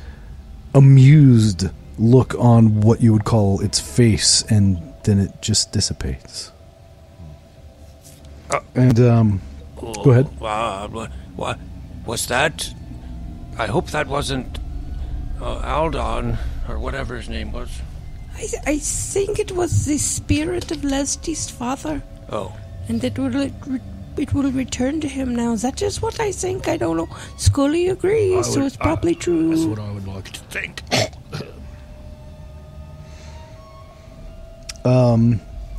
[SPEAKER 4] amused look on what you would call its face, and then it just dissipates. And go ahead.
[SPEAKER 1] What was that? I hope that wasn't Aldon or whatever his name was.
[SPEAKER 3] I think it was the spirit of Lesdy's father.
[SPEAKER 1] Oh.
[SPEAKER 3] And it will return to him now. That is what I think. I don't know. Scully agrees, so it's probably true.
[SPEAKER 2] That's what I would like to think.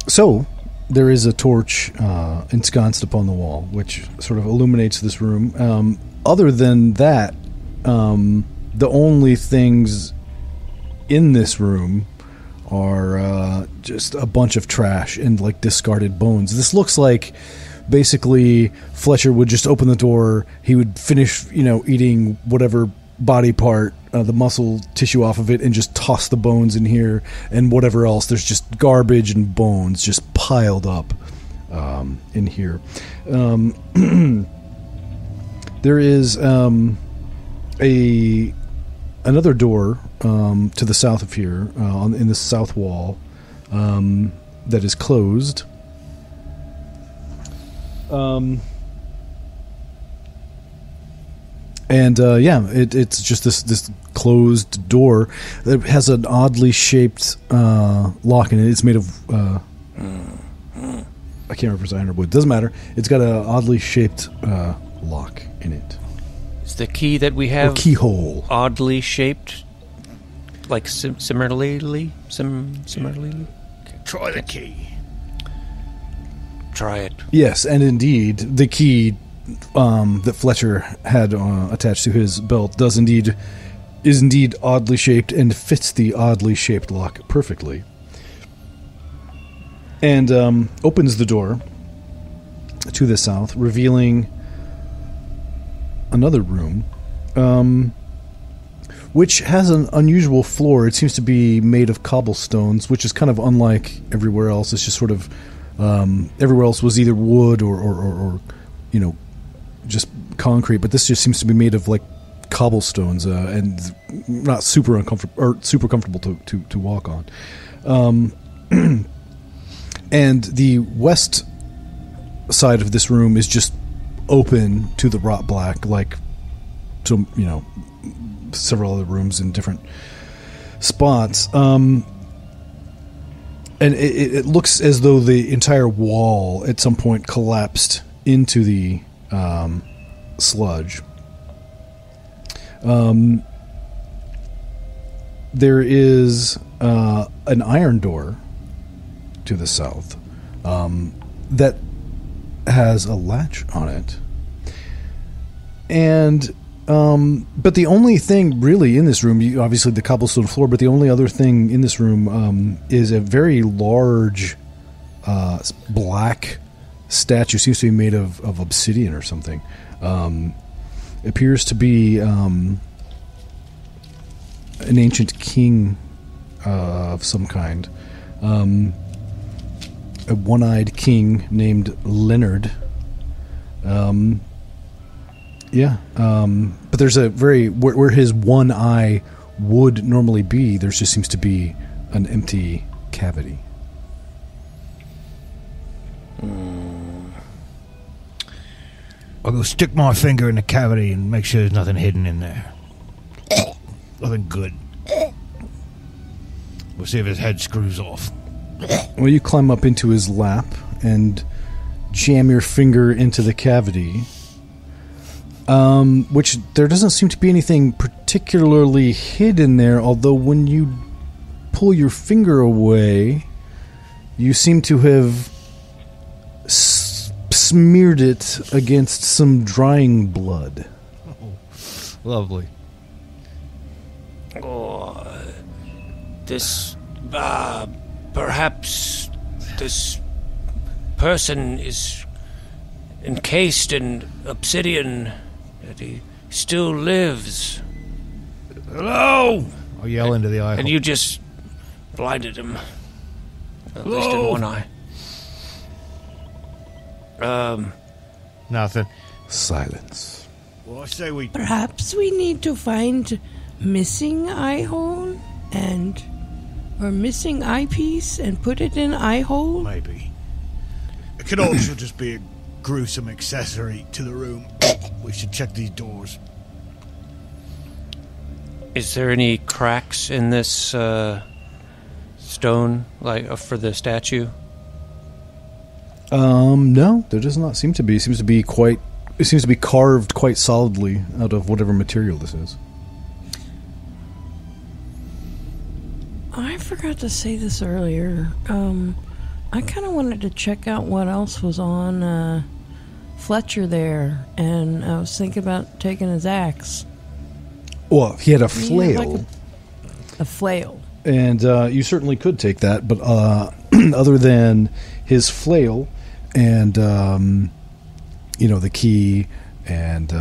[SPEAKER 4] So there is a torch ensconced upon the wall, which sort of illuminates this room. other than that, the only things in this room are just a bunch of trash and like discarded bones. This looks like basically Fletcher would just open the door, he would finish, eating whatever body part, the muscle tissue off of it, and just toss the bones in here and whatever else. There's just garbage and bones just piled up in here. There is another door to the south of here, in the south wall, that is closed. It's just this closed door that has an oddly shaped lock in it. It's made of I can't remember if it's iron or wood. Doesn't matter. It's got an oddly shaped lock in it.
[SPEAKER 7] Is the key that we have
[SPEAKER 4] keyhole
[SPEAKER 7] oddly shaped, like similarly?
[SPEAKER 2] Try the key.
[SPEAKER 7] Try it.
[SPEAKER 4] Yes, and indeed, the key that Fletcher had attached to his belt is indeed oddly shaped and fits the oddly shaped lock perfectly. And opens the door to the south, revealing another room, which has an unusual floor. It seems to be made of cobblestones, which is kind of unlike everywhere else. It's just sort of everywhere else was either wood or just concrete, but this just seems to be made of like cobblestones and not super uncomfortable or super comfortable to walk on. And the west side of this room is just open to the wrought black, like some, several other rooms in different spots. And it looks as though the entire wall at some point collapsed into the sludge. There is an iron door to the south that has a latch on it. And but the only thing really in this room, obviously the cobblestone floor, but the only other thing in this room is a very large black statue. Seems to be made of obsidian or something. Appears to be an ancient king of some kind. A one-eyed king named Leonard. But there's a very where his one eye would normally be, there just seems to be an empty cavity.
[SPEAKER 2] I'll go stick my finger in the cavity and make sure there's nothing hidden in there. Nothing good. We'll see if his head screws off.
[SPEAKER 4] Well, you climb up into his lap and jam your finger into the cavity. Which there doesn't seem to be anything particularly hidden there, although when you pull your finger away, you seem to have smeared it against some drying blood.
[SPEAKER 5] Oh, lovely.
[SPEAKER 1] Oh, this, perhaps this person is encased in obsidian, that he still lives.
[SPEAKER 2] Hello!
[SPEAKER 5] I'll yell into the eye.
[SPEAKER 1] And you just blinded him. At least in one eye.
[SPEAKER 5] Nothing.
[SPEAKER 4] Silence.
[SPEAKER 2] Well, I say we...
[SPEAKER 3] Perhaps we need to find missing eye hole or missing eyepiece and put it in eye hole.
[SPEAKER 2] Maybe. It could also just be a gruesome accessory to the room. We should check these doors.
[SPEAKER 7] Is there any cracks in this stone, like for the statue?
[SPEAKER 4] No, there does not seem to be. It seems to be carved quite solidly out of whatever material this is.
[SPEAKER 3] I forgot to say this earlier. I kind of wanted to check out what else was on Fletcher there, and I was thinking about taking his axe.
[SPEAKER 4] Well, he had a
[SPEAKER 3] He
[SPEAKER 4] flail.
[SPEAKER 3] had, like, a flail.
[SPEAKER 4] And you certainly could take that, but other than his flail and, the key and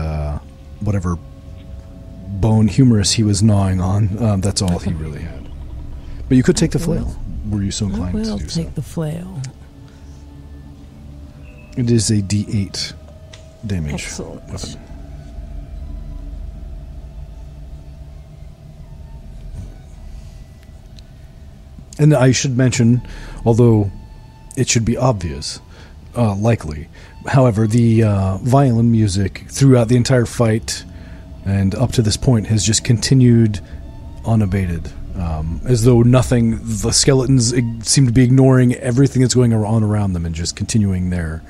[SPEAKER 4] whatever bone humerus he was gnawing on, that's all he really had. But you could take the flail. Were you so
[SPEAKER 3] I
[SPEAKER 4] inclined
[SPEAKER 3] will
[SPEAKER 4] to do so?
[SPEAKER 3] take the flail.
[SPEAKER 4] It is a D8 damage
[SPEAKER 3] Excellent.
[SPEAKER 4] weapon. And I should mention, although it should be obvious, likely, however, the violin music throughout the entire fight and up to this point has just continued unabated. As though nothing, the skeletons seem to be ignoring everything that's going on around them and just continuing their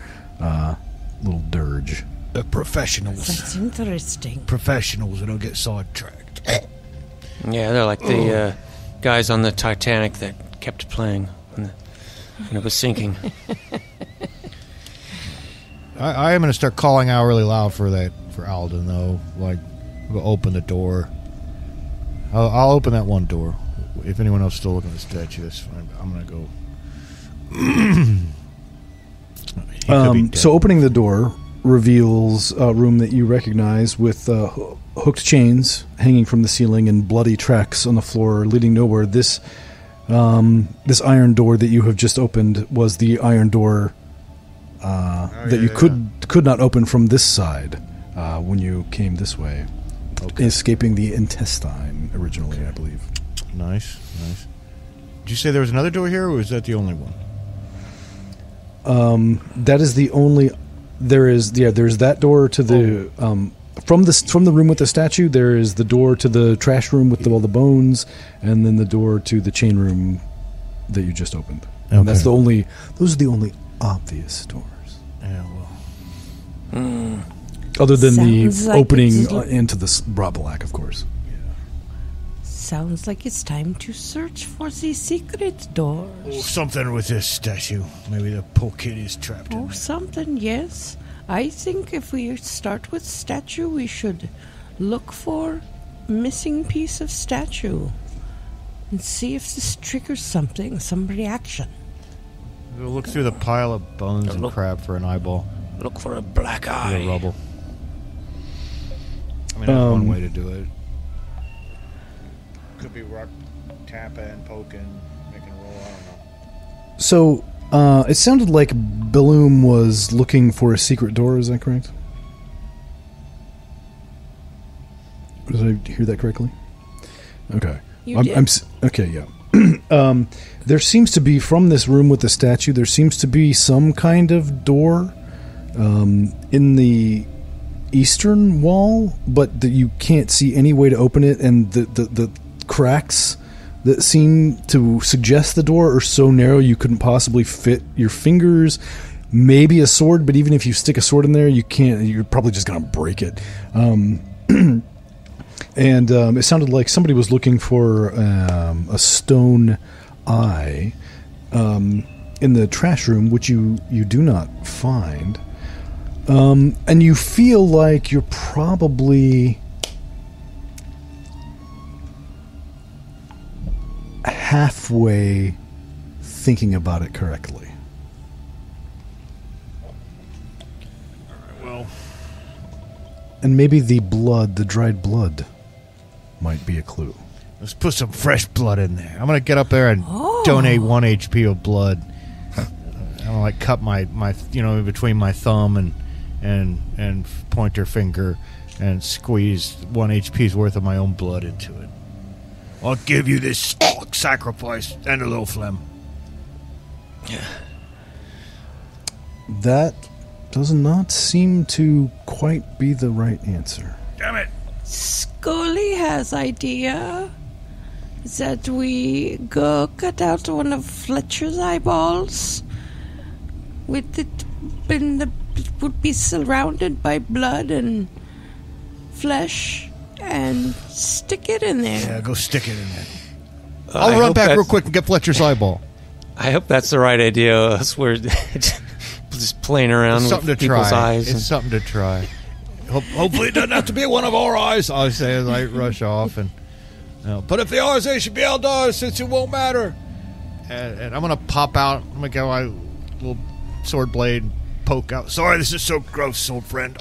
[SPEAKER 4] little dirge.
[SPEAKER 2] The professionals.
[SPEAKER 3] That's interesting.
[SPEAKER 2] Professionals that don't get sidetracked.
[SPEAKER 7] Yeah, they're like the guys on the Titanic that kept playing when it was sinking.
[SPEAKER 5] I am going to start calling out really loud for Alden, though. Like, we'll open the door. I'll open that one door. If anyone else is still looking at the statue, that's fine. But I'm going to go.
[SPEAKER 4] So opening the door reveals a room that you recognize with hooked chains hanging from the ceiling and bloody tracks on the floor leading nowhere. This iron door that you have just opened was the iron door that you could not open from this side when you came this way.
[SPEAKER 5] Okay.
[SPEAKER 4] Escaping the intestine originally, I believe.
[SPEAKER 5] Nice. Did you say there was another door here, or was that the only one?
[SPEAKER 4] That is the only. There's that door to the from the room with the statue. There is the door to the trash room with all the bones, and then the door to the chain room that you just opened.
[SPEAKER 5] Okay.
[SPEAKER 4] And that's the only. Those are the only obvious doors.
[SPEAKER 5] Yeah, well.
[SPEAKER 4] Other than
[SPEAKER 3] Sounds
[SPEAKER 4] the
[SPEAKER 3] like
[SPEAKER 4] opening
[SPEAKER 3] it's-
[SPEAKER 4] into the broad black, of course.
[SPEAKER 3] Sounds like it's time to search for the secret doors.
[SPEAKER 2] Oh, something with this statue. Maybe the poor kid is trapped in
[SPEAKER 3] Oh,
[SPEAKER 2] there.
[SPEAKER 3] something, yes. I think if we start with statue, we should look for missing piece of statue and see if this triggers something, some reaction.
[SPEAKER 5] We'll look through the pile of bones and crap for an eyeball.
[SPEAKER 1] Look for a black
[SPEAKER 5] The
[SPEAKER 1] eye.
[SPEAKER 5] rubble. I mean, that's one way to do it. Could be rock tapping, poking, making a roll. I don't know.
[SPEAKER 4] So it sounded like Balloom was looking for a secret door. Is that correct? Did I hear that correctly? Okay.
[SPEAKER 3] You did.
[SPEAKER 4] Okay, yeah. There seems to be, from this room with the statue, there seems to be some kind of door in the eastern wall, but that you can't see any way to open it, and the cracks that seem to suggest the door are so narrow you couldn't possibly fit your fingers. Maybe a sword, but even if you stick a sword in there, you can't. You're probably just going to break it. And it sounded like somebody was looking for a stone eye in the trash room, which you do not find. And you feel like you're probably halfway thinking about it correctly.
[SPEAKER 2] Well,
[SPEAKER 4] And maybe the dried blood, might be a clue.
[SPEAKER 5] Let's put some fresh blood in there. I'm gonna get up there and donate 1 HP of blood. I'm gonna like cut my between my thumb and pointer finger and squeeze 1 HP's worth of my own blood into it.
[SPEAKER 2] I'll give you this sacrifice and a little phlegm.
[SPEAKER 4] That does not seem to quite be the right answer.
[SPEAKER 2] Damn it!
[SPEAKER 3] Scully has idea that we go cut out one of Fletcher's eyeballs with it would be surrounded by blood and flesh and stick it in there.
[SPEAKER 2] Yeah, go stick it in there.
[SPEAKER 5] I'll run back real quick and get Fletcher's eyeball.
[SPEAKER 7] I hope that's the right idea. We're just playing around
[SPEAKER 5] something
[SPEAKER 7] with
[SPEAKER 5] to
[SPEAKER 7] people's
[SPEAKER 5] try.
[SPEAKER 7] eyes.
[SPEAKER 5] It's something to try. Hopefully it doesn't have to be one of our eyes, I say as I rush off. And but if the ours, they should be outdoors since it won't matter. And I'm going to pop out. I'm going to get my little sword blade, poke out. Sorry, this is so gross, old friend.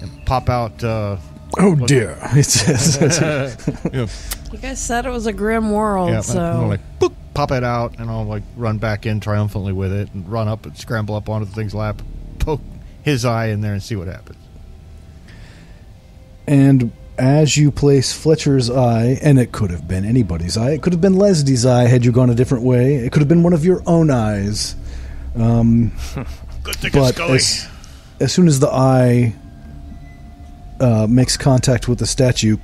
[SPEAKER 5] And pop out.
[SPEAKER 4] Oh, dear.
[SPEAKER 5] Yeah.
[SPEAKER 3] You guys said it was a grim world,
[SPEAKER 5] Yeah,
[SPEAKER 3] so...
[SPEAKER 5] I'm like, boop, pop it out, and I'll like run back in triumphantly with it, and run up and scramble up onto the thing's lap, poke his eye in there, and see what happens.
[SPEAKER 4] And as you place Fletcher's eye, and it could have been anybody's eye, it could have been Lesdy's eye had you gone a different way, it could have been one of your own eyes.
[SPEAKER 2] Good thing it's going.
[SPEAKER 4] As soon as the eye makes contact with the statue,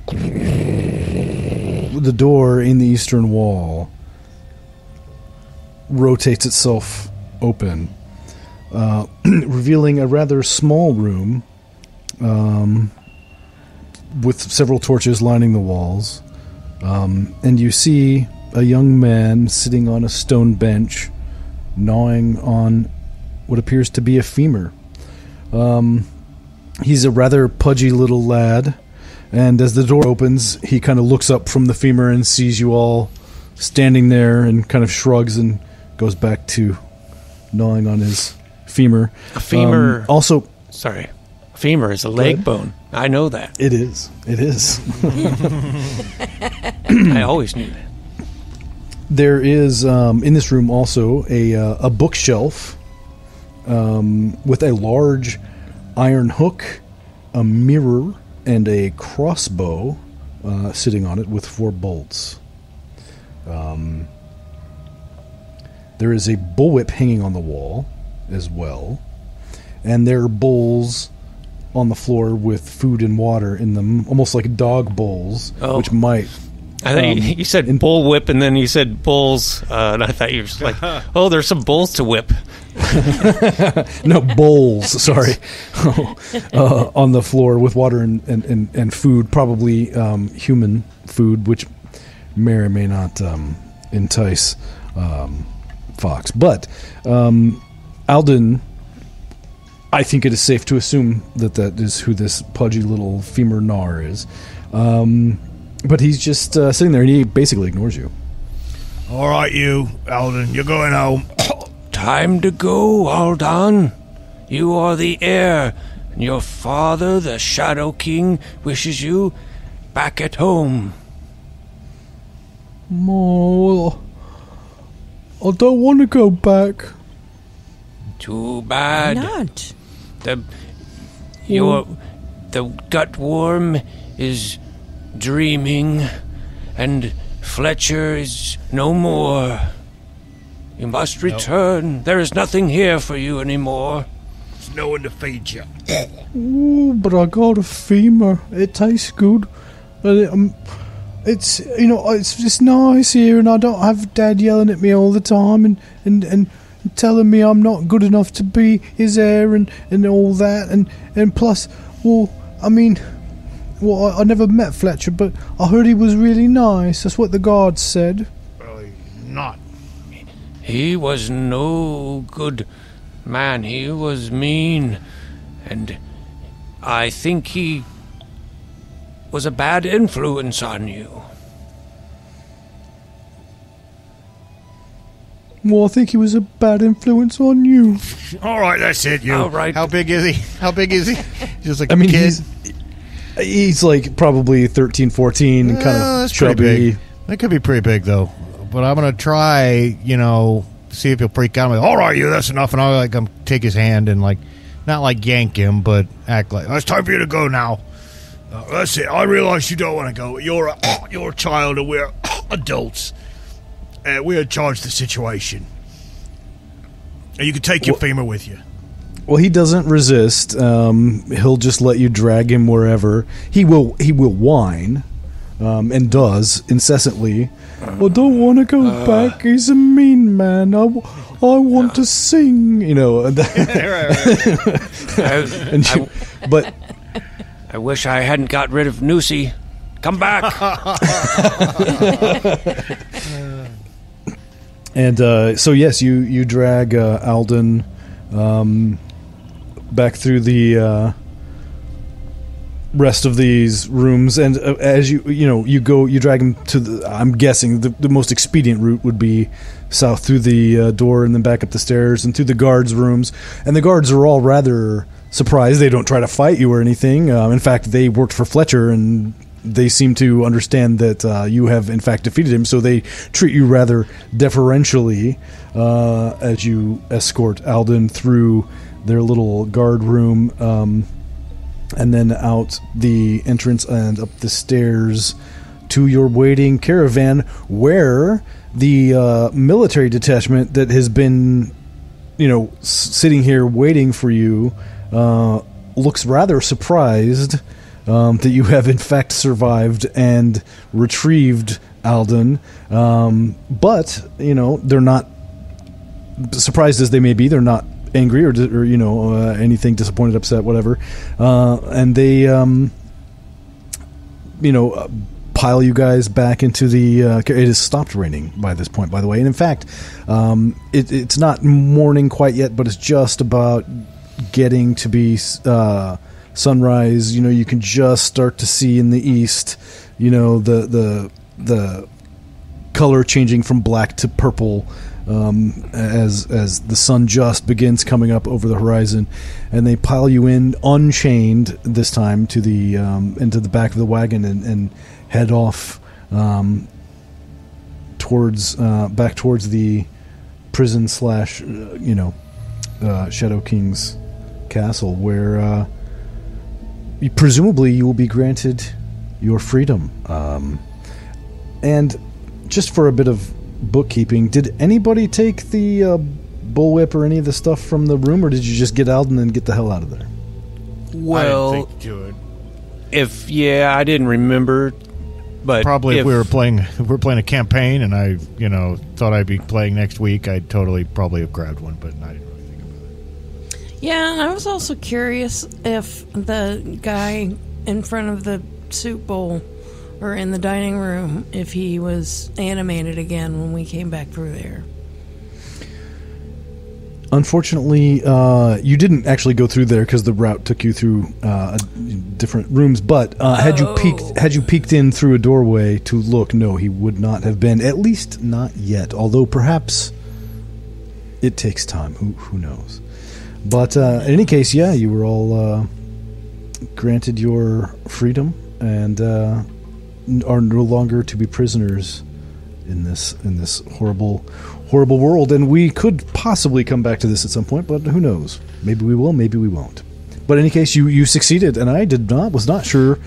[SPEAKER 4] the door in the eastern wall rotates itself open, revealing a rather small room with several torches lining the walls. And you see a young man sitting on a stone bench, gnawing on what appears to be a femur. He's a rather pudgy little lad, and as the door opens, he kind of looks up from the femur and sees you all standing there and kind of shrugs and goes back to gnawing on his femur.
[SPEAKER 7] A femur...
[SPEAKER 4] also...
[SPEAKER 7] Sorry. A femur is a leg bone. I know that.
[SPEAKER 4] It is. It is.
[SPEAKER 7] I always knew that.
[SPEAKER 4] There is, in this room also, a bookshelf with a large iron hook, a mirror, and a crossbow sitting on it with 4 bolts. There is a bullwhip hanging on the wall as well, and there are bowls on the floor with food and water in them, almost like dog bowls, which might...
[SPEAKER 7] I think you said bullwhip, and then you said bulls, and I thought you were just like, oh, there's some bulls to whip.
[SPEAKER 4] No, bowls, sorry. On the floor with water and food, probably human food, which may or may not entice Fox. But Alden, I think it is safe to assume that is who this pudgy little femur gnawer is. But he's just sitting there, and he basically ignores you.
[SPEAKER 2] All right, you, Alden, you're going home.
[SPEAKER 1] Time to go, Aldan. You are the heir, and your father, the Shadow King, wishes you back at home.
[SPEAKER 4] Oh, I don't want to go back.
[SPEAKER 1] Too bad.
[SPEAKER 3] Why not?
[SPEAKER 1] The gutworm is dreaming, and Fletcher is no more. You must return. There is nothing here for you anymore.
[SPEAKER 2] There's no one to feed you.
[SPEAKER 4] Ooh, but I got a femur. It tastes good. And it's just nice here, and I don't have Dad yelling at me all the time and telling me I'm not good enough to be his heir and all that. And plus, I never met Fletcher, but I heard he was really nice. That's what the guards said.
[SPEAKER 2] Well, he's not.
[SPEAKER 1] He was no good man. He was mean. And I think he was a bad influence on you.
[SPEAKER 4] Well, I think he was a bad influence on you.
[SPEAKER 2] All right, that's it, you.
[SPEAKER 1] All right.
[SPEAKER 5] How big is he? Just like
[SPEAKER 4] I mean,
[SPEAKER 5] a kid?
[SPEAKER 4] he's like probably 13, 14 and kind of
[SPEAKER 5] that's pretty
[SPEAKER 4] chubby.
[SPEAKER 5] big. That could be pretty big, though. But I'm going to try, see if he'll freak out. I'm like, all right, you, that's enough. And I'll take his hand and not like yank him, but act like, it's time for you to go now. That's it. I realize you don't want to go. You're a child and we're adults. We're in charge of the situation. And you can take your femur with you.
[SPEAKER 4] Well, he doesn't resist. He'll just let you drag him wherever. He will whine, and does incessantly. I don't want to go back. He's a mean man. I want to sing. But
[SPEAKER 1] I wish I hadn't got rid of Noosey. Come back.
[SPEAKER 4] And so yes, you drag Alden back through the rest of these rooms, and as you drag him to the. I'm guessing the most expedient route would be south through the door, and then back up the stairs and through the guards' rooms. And the guards are all rather surprised. They don't try to fight you or anything. In fact, they worked for Fletcher, and they seem to understand that you have in fact defeated him. So they treat you rather deferentially as you escort Alden through their little guard room. And then out the entrance and up the stairs to your waiting caravan, where the military detachment that has been, sitting here waiting for you looks rather surprised that you have in fact survived and retrieved Alden. But, they're not, surprised as they may be, they're not angry or anything, disappointed, upset, whatever, and they pile you guys back into the it has stopped raining by this point, by the way, and in fact it's not morning quite yet, but it's just about getting to be sunrise. You can just start to see in the east the color changing from black to purple as the sun just begins coming up over the horizon, and they pile you in unchained this time to the into the back of the wagon and head off towards back towards the prison / Shadow King's castle, where presumably you will be granted your freedom. And just for a bit of bookkeeping, did anybody take the bullwhip or any of the stuff from the room, or did you just get Alden and get the hell out of there?
[SPEAKER 7] Well,
[SPEAKER 5] I didn't think you would.
[SPEAKER 7] I didn't remember, but
[SPEAKER 5] probably if we're playing a campaign and I thought I'd be playing next week, I'd probably have grabbed one, but I didn't really think about it.
[SPEAKER 3] Yeah, and I was also curious if the guy in front of the soup bowl or in the dining room, if he was animated again when we came back through there.
[SPEAKER 4] Unfortunately, you didn't actually go through there because the route took you through different rooms. But had you peeked in through a doorway to look, no, he would not have been. At least not yet. Although perhaps it takes time. Who knows? But in any case, yeah, you were all granted your freedom and are no longer to be prisoners in this horrible world. And we could possibly come back to this at some point, but who knows? Maybe we will, maybe we won't. But in any case, you succeeded, and I was not sure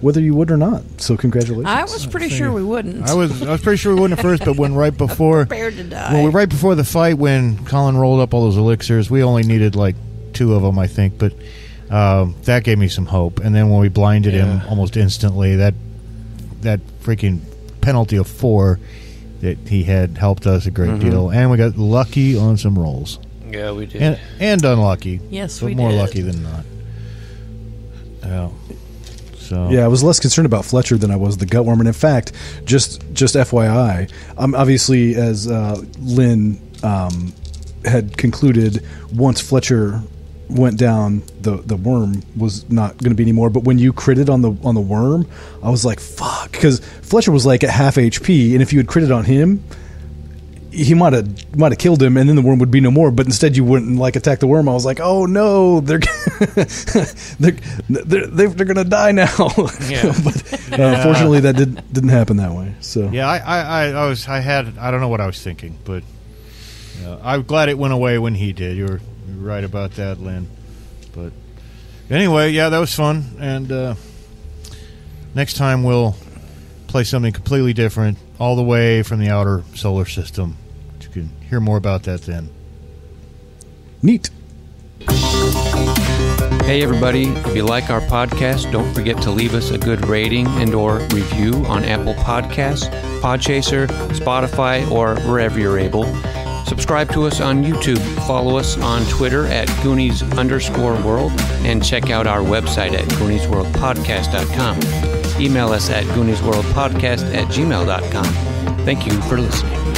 [SPEAKER 4] whether you would or not. So congratulations.
[SPEAKER 3] I was pretty sure we wouldn't.
[SPEAKER 5] I was pretty sure we wouldn't at first, but right before
[SPEAKER 3] prepared to die.
[SPEAKER 5] right before the fight, when Colin rolled up all those elixirs, we only needed like 2 of them, I think, but that gave me some hope. And then when we blinded him almost instantly, that freaking penalty of 4 that he had helped us a great deal, and we got lucky on some rolls.
[SPEAKER 7] Yeah, we did,
[SPEAKER 5] and unlucky.
[SPEAKER 3] Yes,
[SPEAKER 5] but
[SPEAKER 3] we
[SPEAKER 5] more
[SPEAKER 3] did.
[SPEAKER 5] lucky than not. So
[SPEAKER 4] yeah, I was less concerned about Fletcher than I was the gutworm. And in fact, just FYI, obviously as Lynn had concluded, once Fletcher went down, the worm was not going to be anymore. But when you critted on the worm, I was like, fuck, because Fletcher was like at half HP, and if you had critted on him, he might have killed him, and then the worm would be no more. But instead, you wouldn't like attack the worm. I was like, oh no, they're gonna die now.
[SPEAKER 7] Yeah.
[SPEAKER 4] But fortunately, that didn't happen that way. So
[SPEAKER 5] yeah, I don't know what I was thinking, but I'm glad it went away when he did. You're right about that, Lynn. But anyway, yeah, that was fun, and next time we'll play something completely different, all the way from the outer solar system. You can hear more about that then.
[SPEAKER 4] Neat.
[SPEAKER 7] Hey everybody, if you like our podcast, don't forget to leave us a good rating and or review on Apple Podcasts, Podchaser, Spotify, or wherever you're able. Subscribe to us on YouTube, follow us on Twitter at Goonies_world, and check out our website at GooniesWorldPodcast.com. Email us at GooniesWorldPodcast@gmail.com. Thank you for listening.